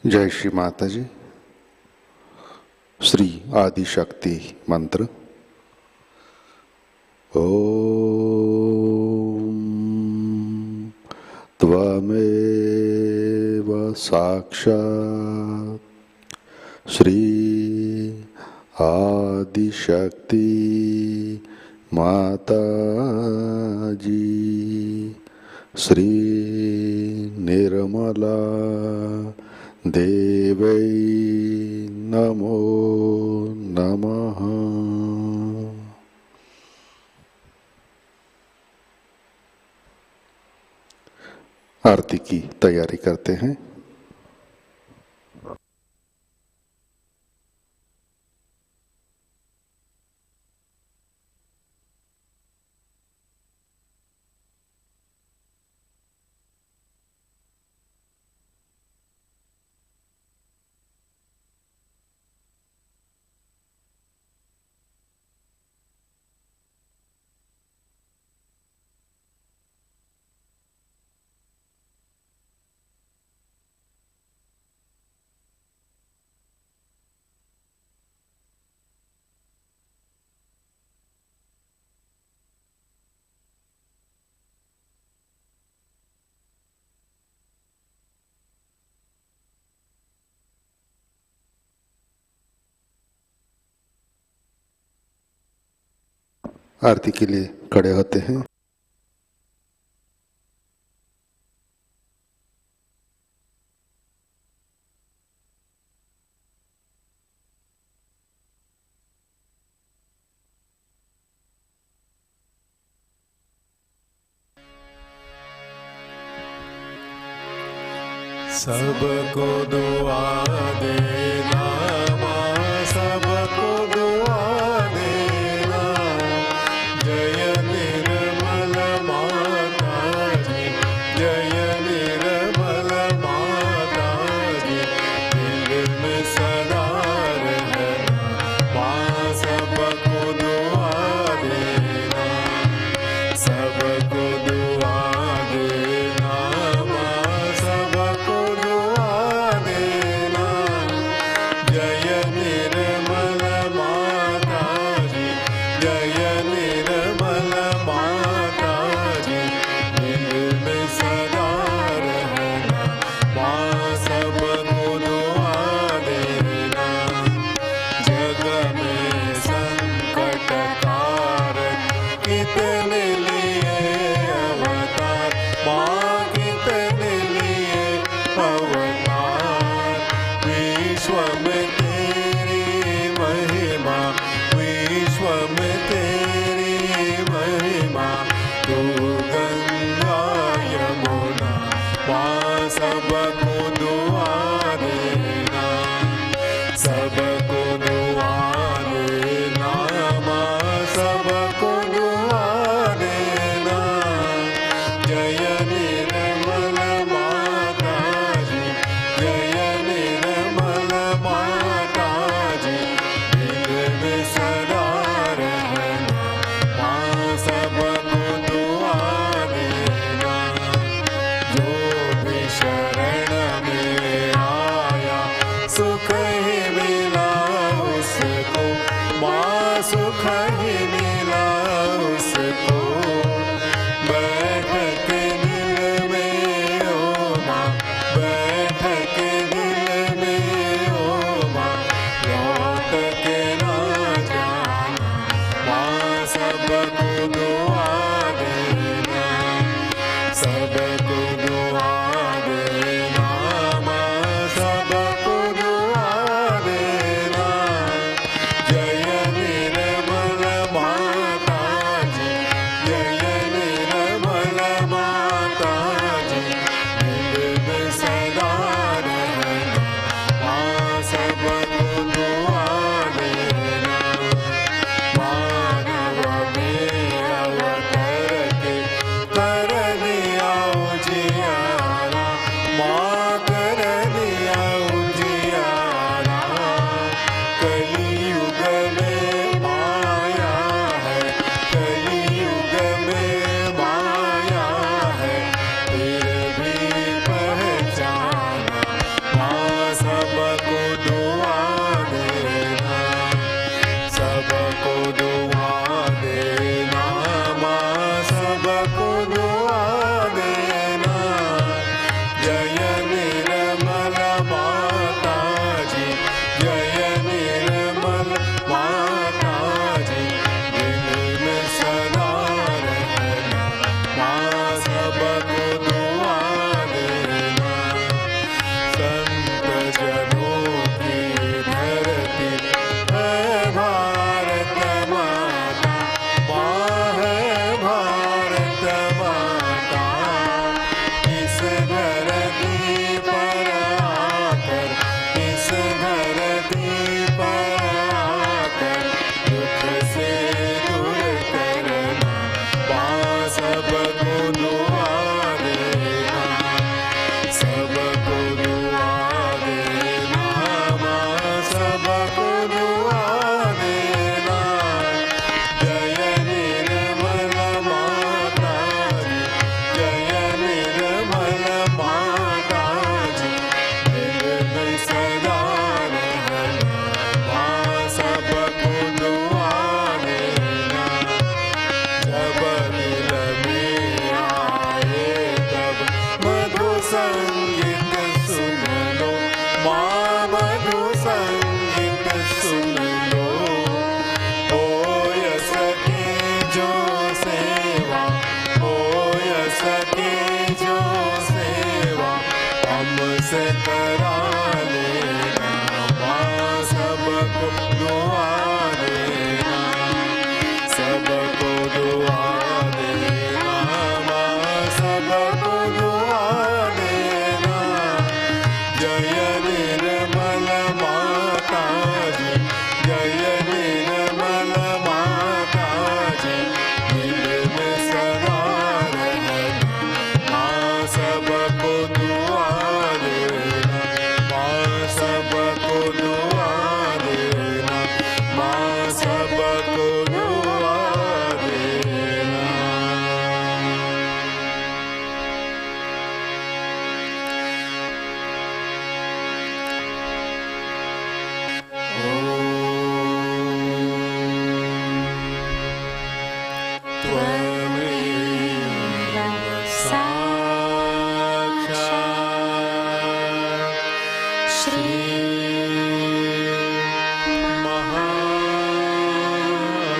जय श्री माताजी। श्री आदि शक्ति मंत्र। ओम त्वमेव साक्षात् श्री आदि शक्ति माताजी श्री निर्मला देवै नमो नमः। आरती की तैयारी करते हैं। आरती के लिए खड़े होते हैं। सबको दुआ देना माँ, सबको दुआ देना। जय निर्मल माता जी, जय निर्मल माता जी। दिल में सदा रहना माँ, सबको दुआ देना, सबको दुआ देना माँ, सबको दुआ देना। जय निर्मल माता जी, जय निर्मल माता जी। दिल में सदा रहना माँ, सबको दुआ देना। जग में संकट कारक कितने लिए अवतार माँ, कितने लिए अवतार। विश्व में तेरी महिमा, विश्व में तेरी महिमा। तू गंगा यमुना माँ, सबको दुआ देना, सबको दुआ देना माँ, सबको दुआ देना। जय निर्मल माता जी, जय निर्मल माता जी। दिल में सदा रहना माँ, सबको दुआ देना। जो भी शरण में आया सुख ही मिला उसको माँ, सुख ही मिला उसको। बैठ के दिल में ओ माँ, बैठ के दिल में ओ माँ। लौट के ना जाना माँ, सबको दुआ देना, सबको दुआ देना माँ, सबको दुआ देना। जय निर्मल माता जी, जय निर्मल माता जी। दिल में सदा रहना माँ, सबको दुआ देना। मानव में अवतर के कर दिया उजियारा माँ, कर दिया उजियारा। कलियुग में माया है, कलियुग में सबको दुआ देना। जय निर्मल माता जी, जय निर्मल माता जी, दिल में सदा रहना माँ सबको दुआ देना। संत जनों की धरती है भारत माता, माँ है भारत माता। इस धरती पर आकर, इस धरती पर आकर दुख से दूर करना माँ सबको दुआ देना। सबको दुआ देना माँ सबको दुआ देना। जय निर्मल माता जी, जय निर्मल माता जी, दिल में सदा रहना माँ सबको दुआ देना। जब दिल में आए तब मधु संगीत सुन लो माँ, मधु संगीत सुन लो। हो सके जो सेवा, हो सके जो सेवा हमसे करा लेना माँ सबको दुआ देना। सबको दुआ देना माँ सबको दुआ देना। जय निर्मल माता जी, जय निर्मल माता जी, दिल में सदा रहना माँ सबको दुआ देना। माँ सबको दुआ देना, माँ सबको दुआ देना। त्वमेव साक्षात् श्री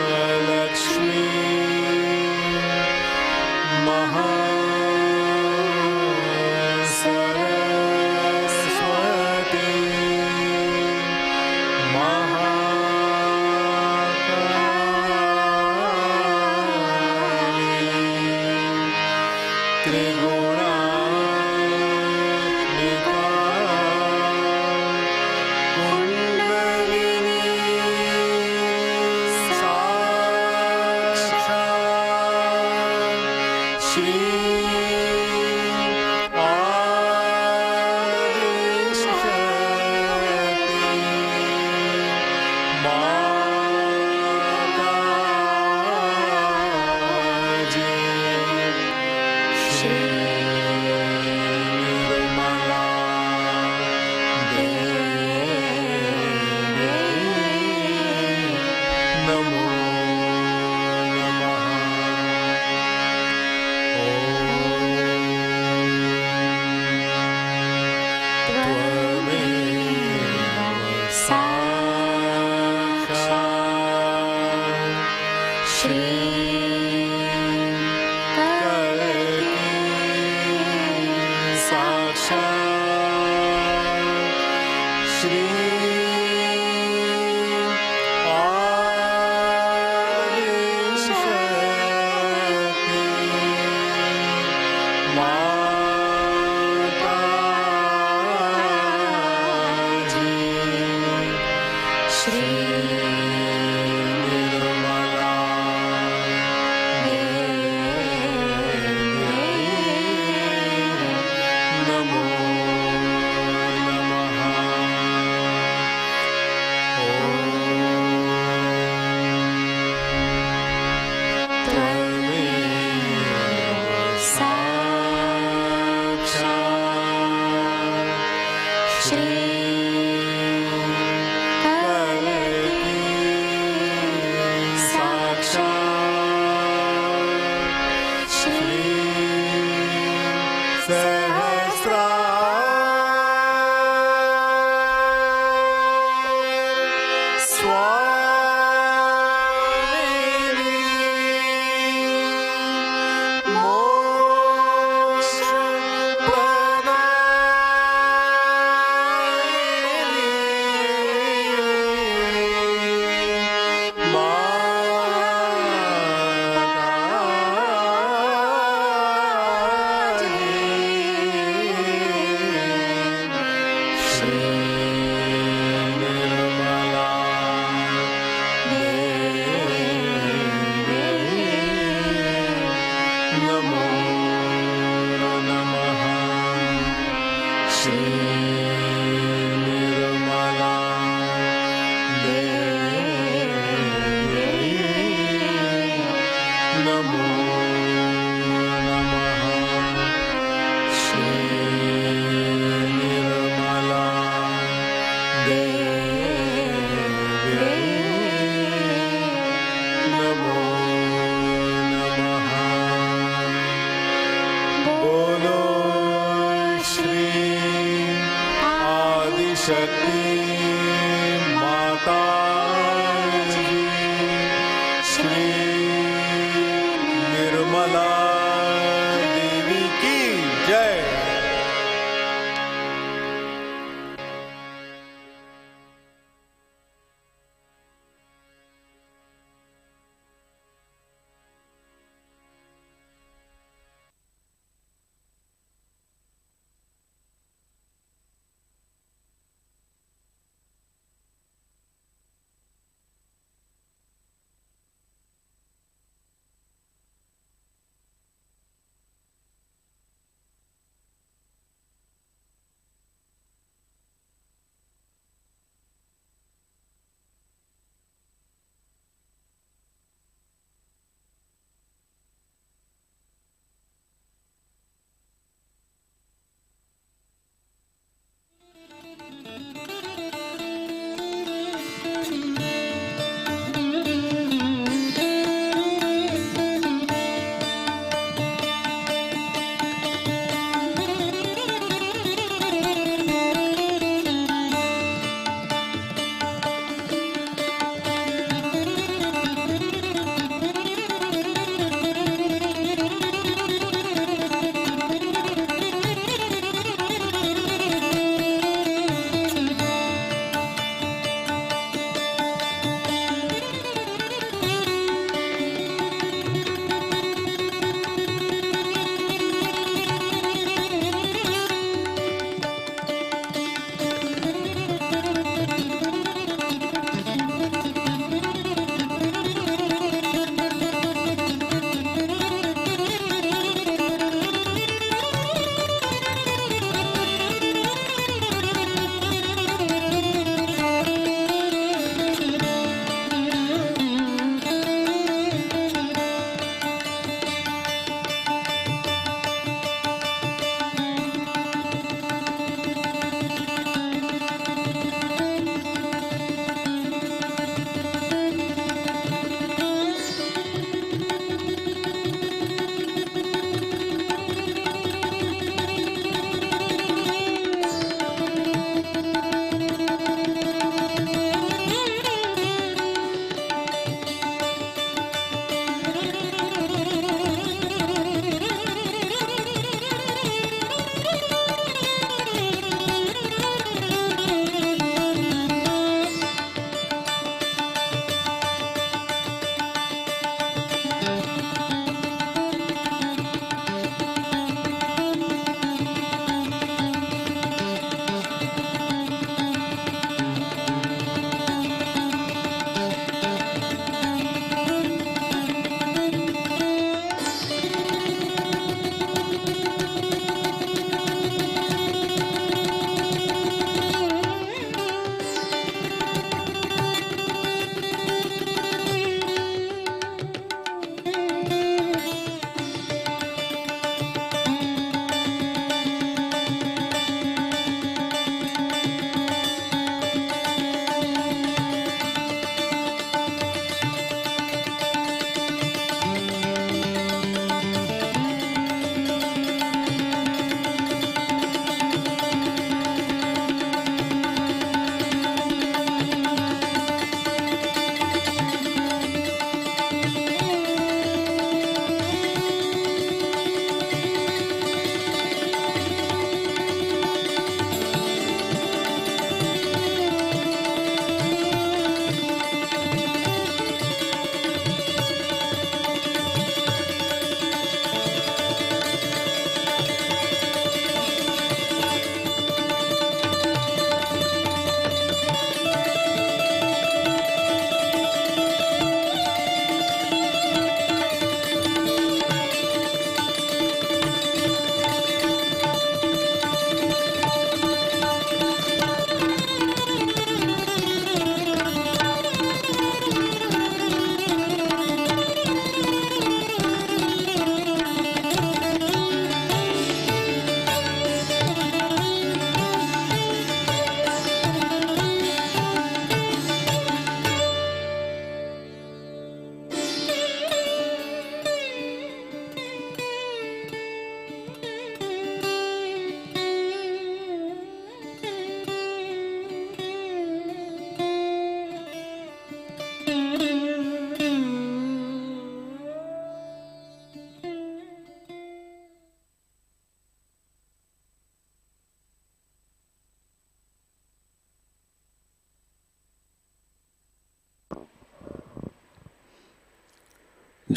महालक्ष्मी महासरस्वती महाकाली त्रिगुणात्मिका कुंडलिनी साक्षात् श्री माताजी। श्री निर्मला देवी नमो नमः। त्वमेव साक्षात् श्री कल्की Shri Sahasra शक्ति माताजी श्री निर्मला देवी की जय।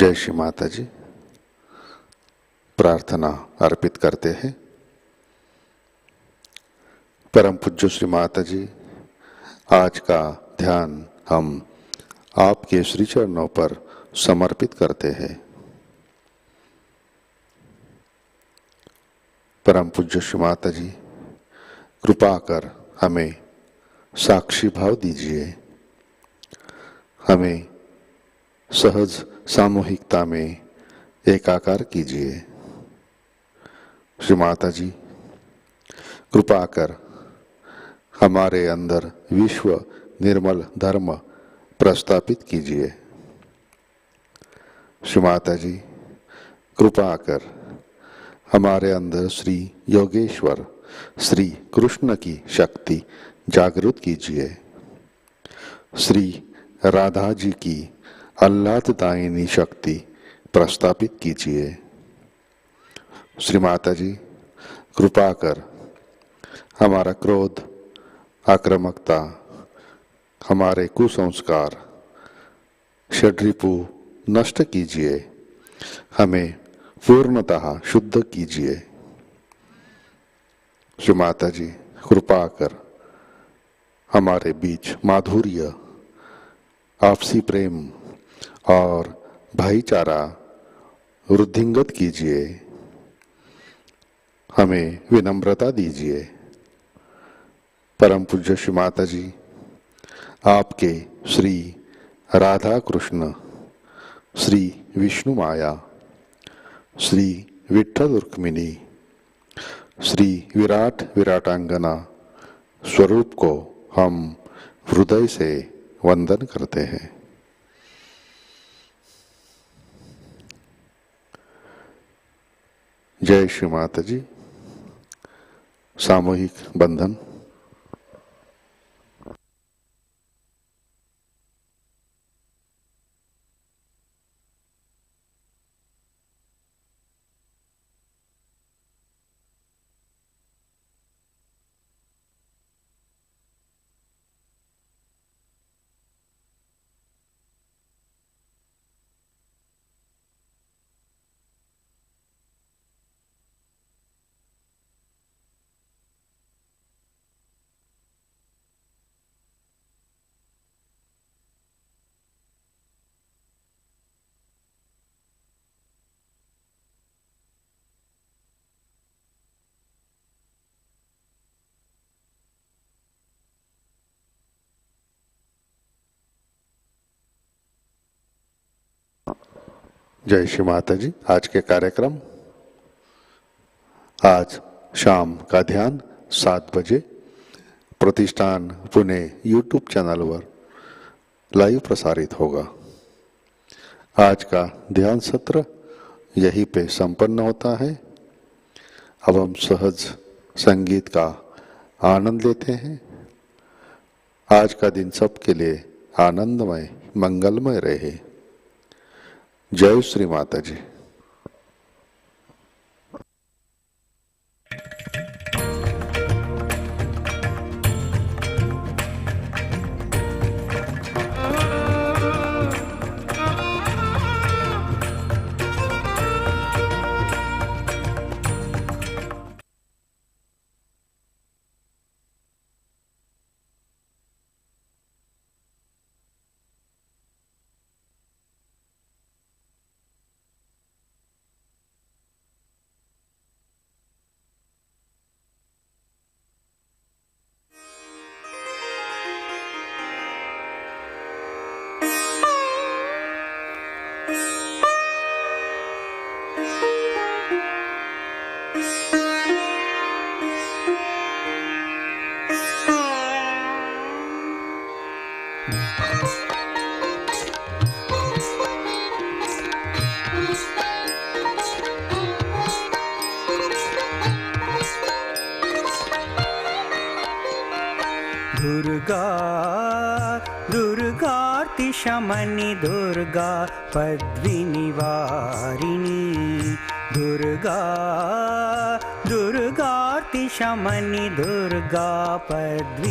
जय श्री माता जी। प्रार्थना अर्पित करते हैं। परम पूज्य श्री माता जी, आज का ध्यान हम आपके श्री चरणों पर समर्पित करते हैं। परम पूज्य श्री माता जी, कृपा कर हमें साक्षी भाव दीजिए, हमें सहज सामूहिकता में एकाकार कीजिए। श्री माता जी, कृपा कर हमारे अंदर विश्व निर्मल धर्म प्रस्थापित कीजिए। श्री माता जी, कृपा कर हमारे अंदर श्री योगेश्वर श्री कृष्ण की शक्ति जागृत कीजिए। श्री राधा जी की आह्लाददायिनी शक्ति प्रस्थापित कीजिए। श्री माता जी, कृपा कर हमारा क्रोध, आक्रामकता, हमारे कुसंस्कार, षड्रिपु नष्ट कीजिए, हमें पूर्णतः शुद्ध कीजिए। श्री माता जी, कृपा कर हमारे बीच माधुर्य, आपसी प्रेम और भाईचारा वृद्धिंगत कीजिए, हमें विनम्रता दीजिए। परम पूज्य श्री माता जी, आपके श्री राधा कृष्ण, श्री विष्णु माया, श्री विठ्ठल रुक्मिणी, श्री विराट विराटांगना स्वरूप को हम हृदय से वंदन करते हैं। जय श्री माता जी। सामूहिक बंधन। जय श्री माता जी। आज के कार्यक्रम, आज शाम का ध्यान 7 बजे प्रतिष्ठान पुणे यूट्यूब चैनल पर लाइव प्रसारित होगा। आज का ध्यान सत्र यहीं पे संपन्न होता है। अब हम सहज संगीत का आनंद लेते हैं। आज का दिन सबके लिए आनंदमय, मंगलमय रहे। जय श्री माता जी। दुर्गा दुर्गार्तिशमनि दुर्गा पद्विनिवारिणी दुर्गा दुर्गार्तिशमनि दुर्गा पद्विनिवारिणी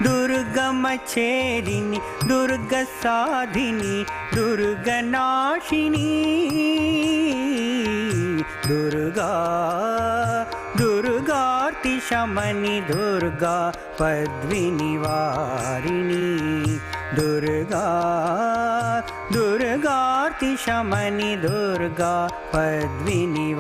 दुर्गा दुर्गमच्छेदिनी दुर्गसाधिनी दुर्गनाशिनी दुर्गा दुर्गार्तिशमनि दुर्गा पद्विनिवारिणी दुर्गा दुर्गार्तिशमनि दुर्गा पद्विनिवारिणी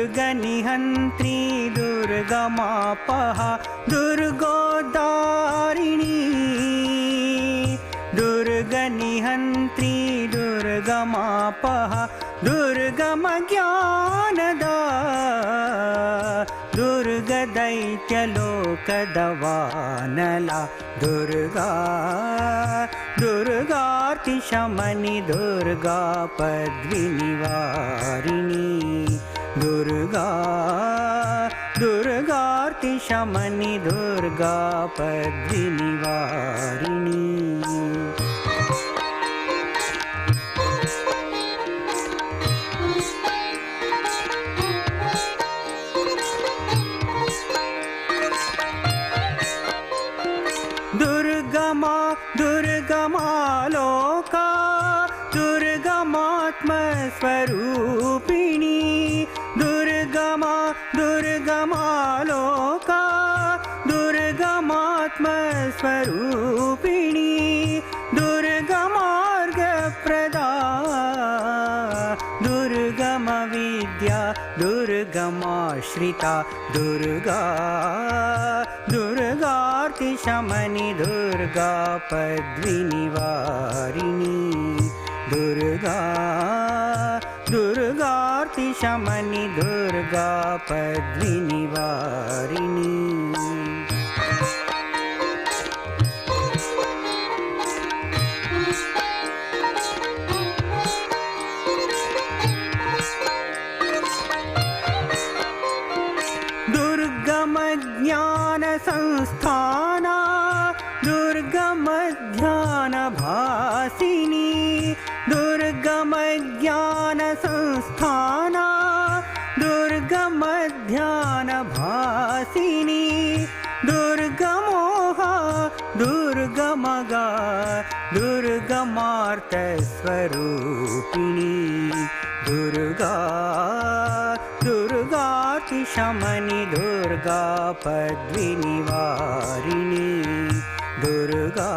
दुर्गनिहन्त्री दुर्गमापः दुर्गोद्धारिणी दुर्गनिहन्त्री दुर्गमापः दुर्गमज्ञानदा दुर्गदैत्यलोकदवानला दुर्गा दुर्गार्तिशमनि दुर्गा पद्विनिवारिणी दुर्गा दुर्गार्तिशमनि दुर्गा पद्विनिवारिणी दुर्गमा दुर्गमालोका दुर्गमात्मस्वरूपिणी दुर्गमा दुर्गमालोका दुर्गमात्मस्वरूपिणी दुर्गमार्गप्रदा दुर्गमविद्या दुर्गमाश्रिता दुर्गा दुर्गार्तिशमनि दुर्गा पद्विनिवारिणी दुर्गा दुर्गार्तिशमनि दुर्गा पद्विनिवारिणी दुर्गमज्ञानसंस्थाना दुर्गमध्यानभासिनी दुर्गमज्ञानसंस्थाना दुर्गमध्यानभासिनी दुर्गमोहा दुर्गमगा दुर्गमार्तस्वरूपिणी दुर्गा दुर्गार्तिशमनि दुर्गा पद्विनिवारिणी दुर्गा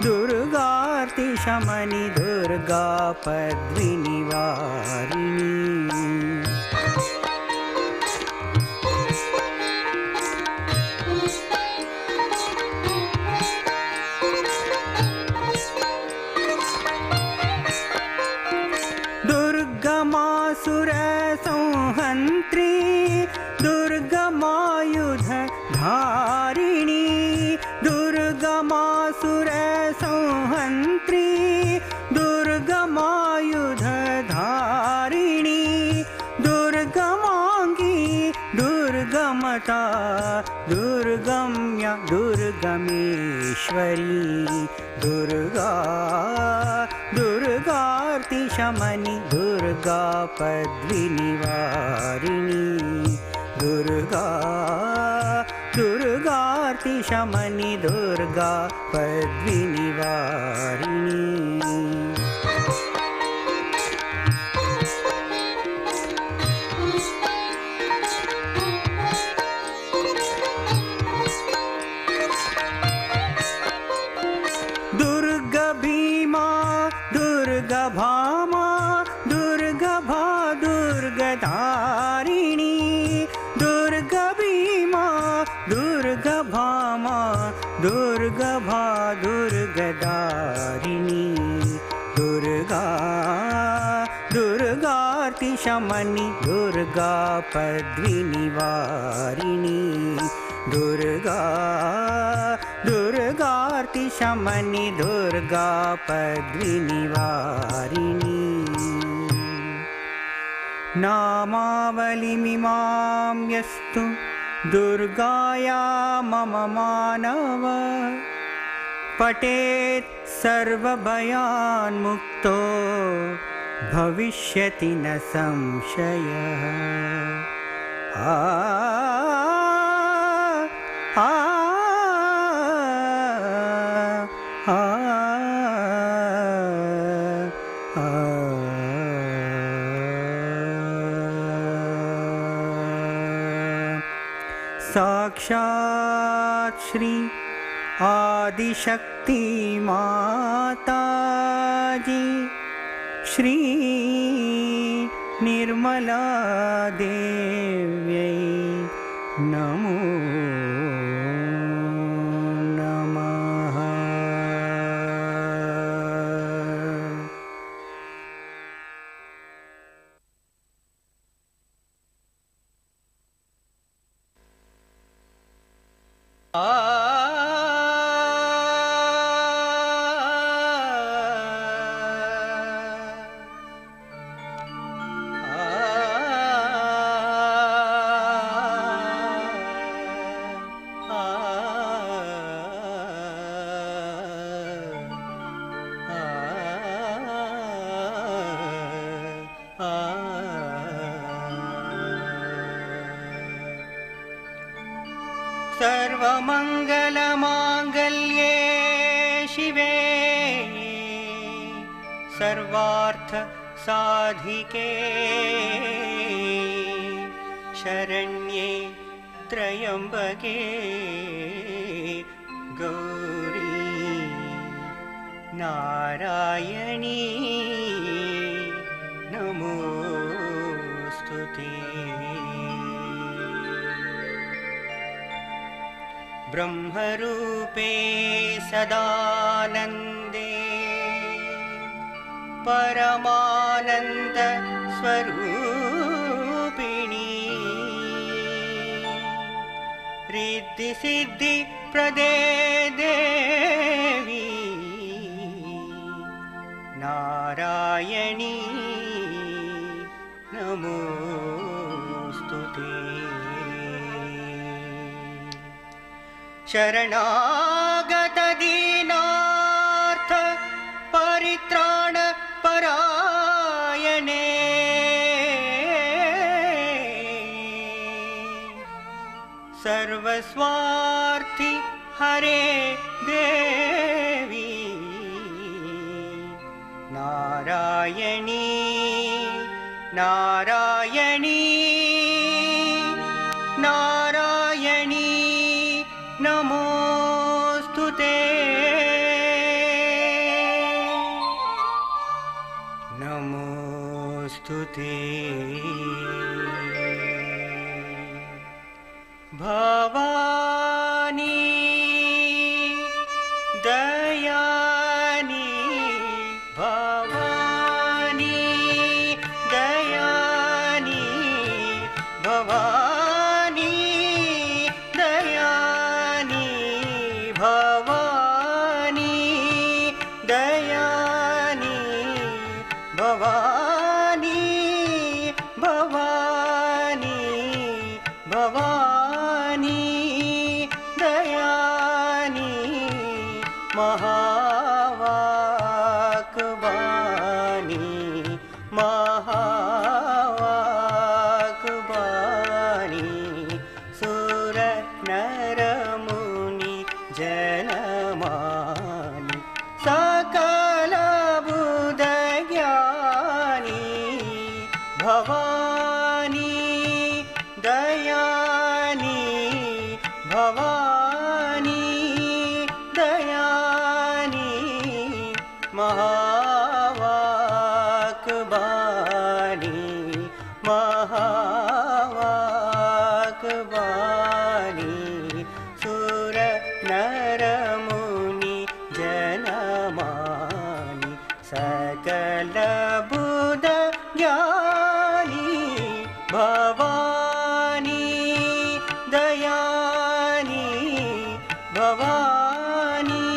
दुर्गार्तिशमनि दुर्गा पद्विनिवारिणी दुर्गमासुरसंहन्त्री दुर्गमायुधधारिणी दुर्गमासुरसंहन्त्री दुर्गमायुधधारिणी दुर्गमाङ्गी दुर्गमता दुर्गम्य दुर्गमेश्वरी दुर्गा दुर्गार्तिशमनि दुर्गा पद्विनिवारिणी दुर्गा दुर्गार्तिशमनि दुर्गा पद्विनिवारिणी दुर्गभीमा दुर्गभामा दुर्गभा दुर्गधारिणी दुर्गभीमा दुर्गभामा दुर्गभा दुर्गधारिणी दुर्गा दुर्गार्तिशमनि दुर्गा पद्विनिवारिणी दुर्गा दुर्गार्तिशमनि दुर्गा पद्विनिवारिणी नामावलिमिमां यस्तु दुर्गाया मम मानव पठेत् सर्वभयान्मुक्तो भविष्यति न संशयः। साक्षात् श्री आदिशक्ति माताजी श्री निर्मला देव्यै नमो नमः। सर्वमङ्गलमाङ्गल्ये शिवे सर्वार्थ साधिके शरण्ये त्र्यम्बके गौरी नारायणी नमोस्तुते। ब्रह्मरूपे सदानन्दे परमानन्द स्वरूपिणी रिद्धि सिद्धि प्रदे देवी नारायणी नमोस्तुते। शरणागत दीनार्थ परित्राण परायणे सर्वस्वार्थी हरे देवी नारायणी नारायणी नारायणी नमोस्तुते नमोस्तुते। भवानी दयानी भवानी दयानी भवानी दयानी भवानी दयानी भवानी भवानी भवानी दयानी महावाक्वाणी महावाक्वाणी सुर नर मुनि जनमानि सकल बुध ज्ञानी भवानी दयानी भवानी दयानी महावाक्वाणी महावाक्वाणी सुर नर मुनि जनमानि सकल बुध ज्ञानी भवानी दयानी भवानी।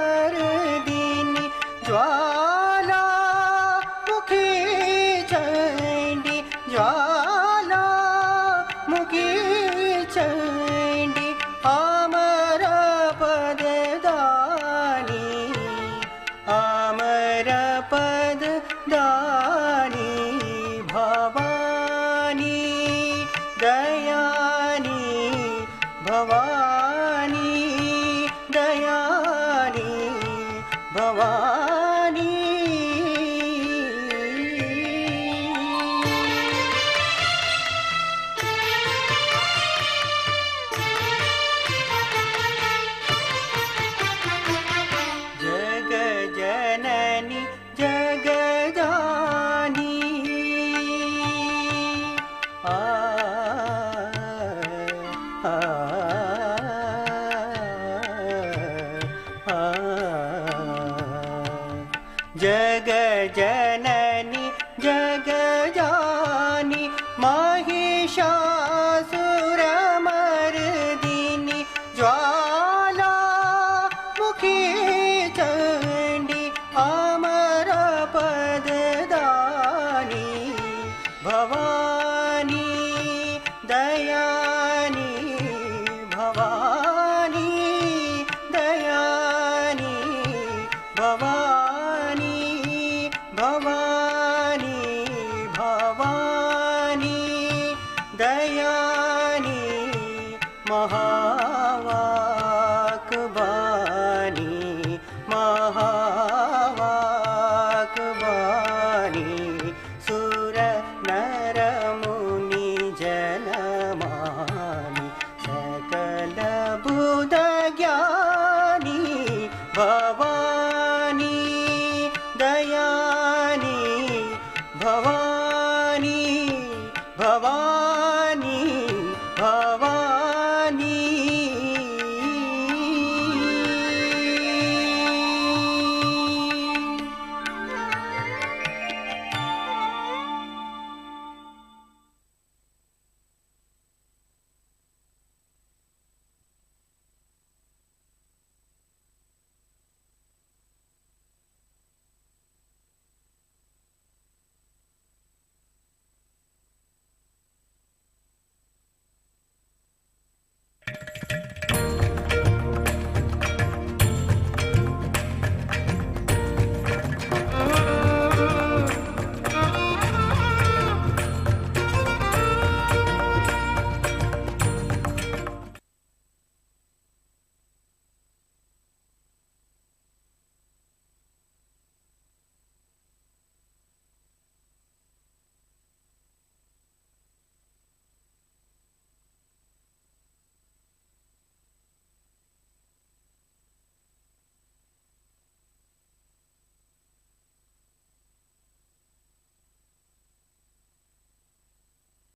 महिषासुरमर्दिनि ज्वाला मुखी चण्डी ज्वाला मुखी चण्डी अमर पददानी अमर पददानी भवानी दयानी भवानी दयानी भवानी जग जननी जगदानी आ आ आ जग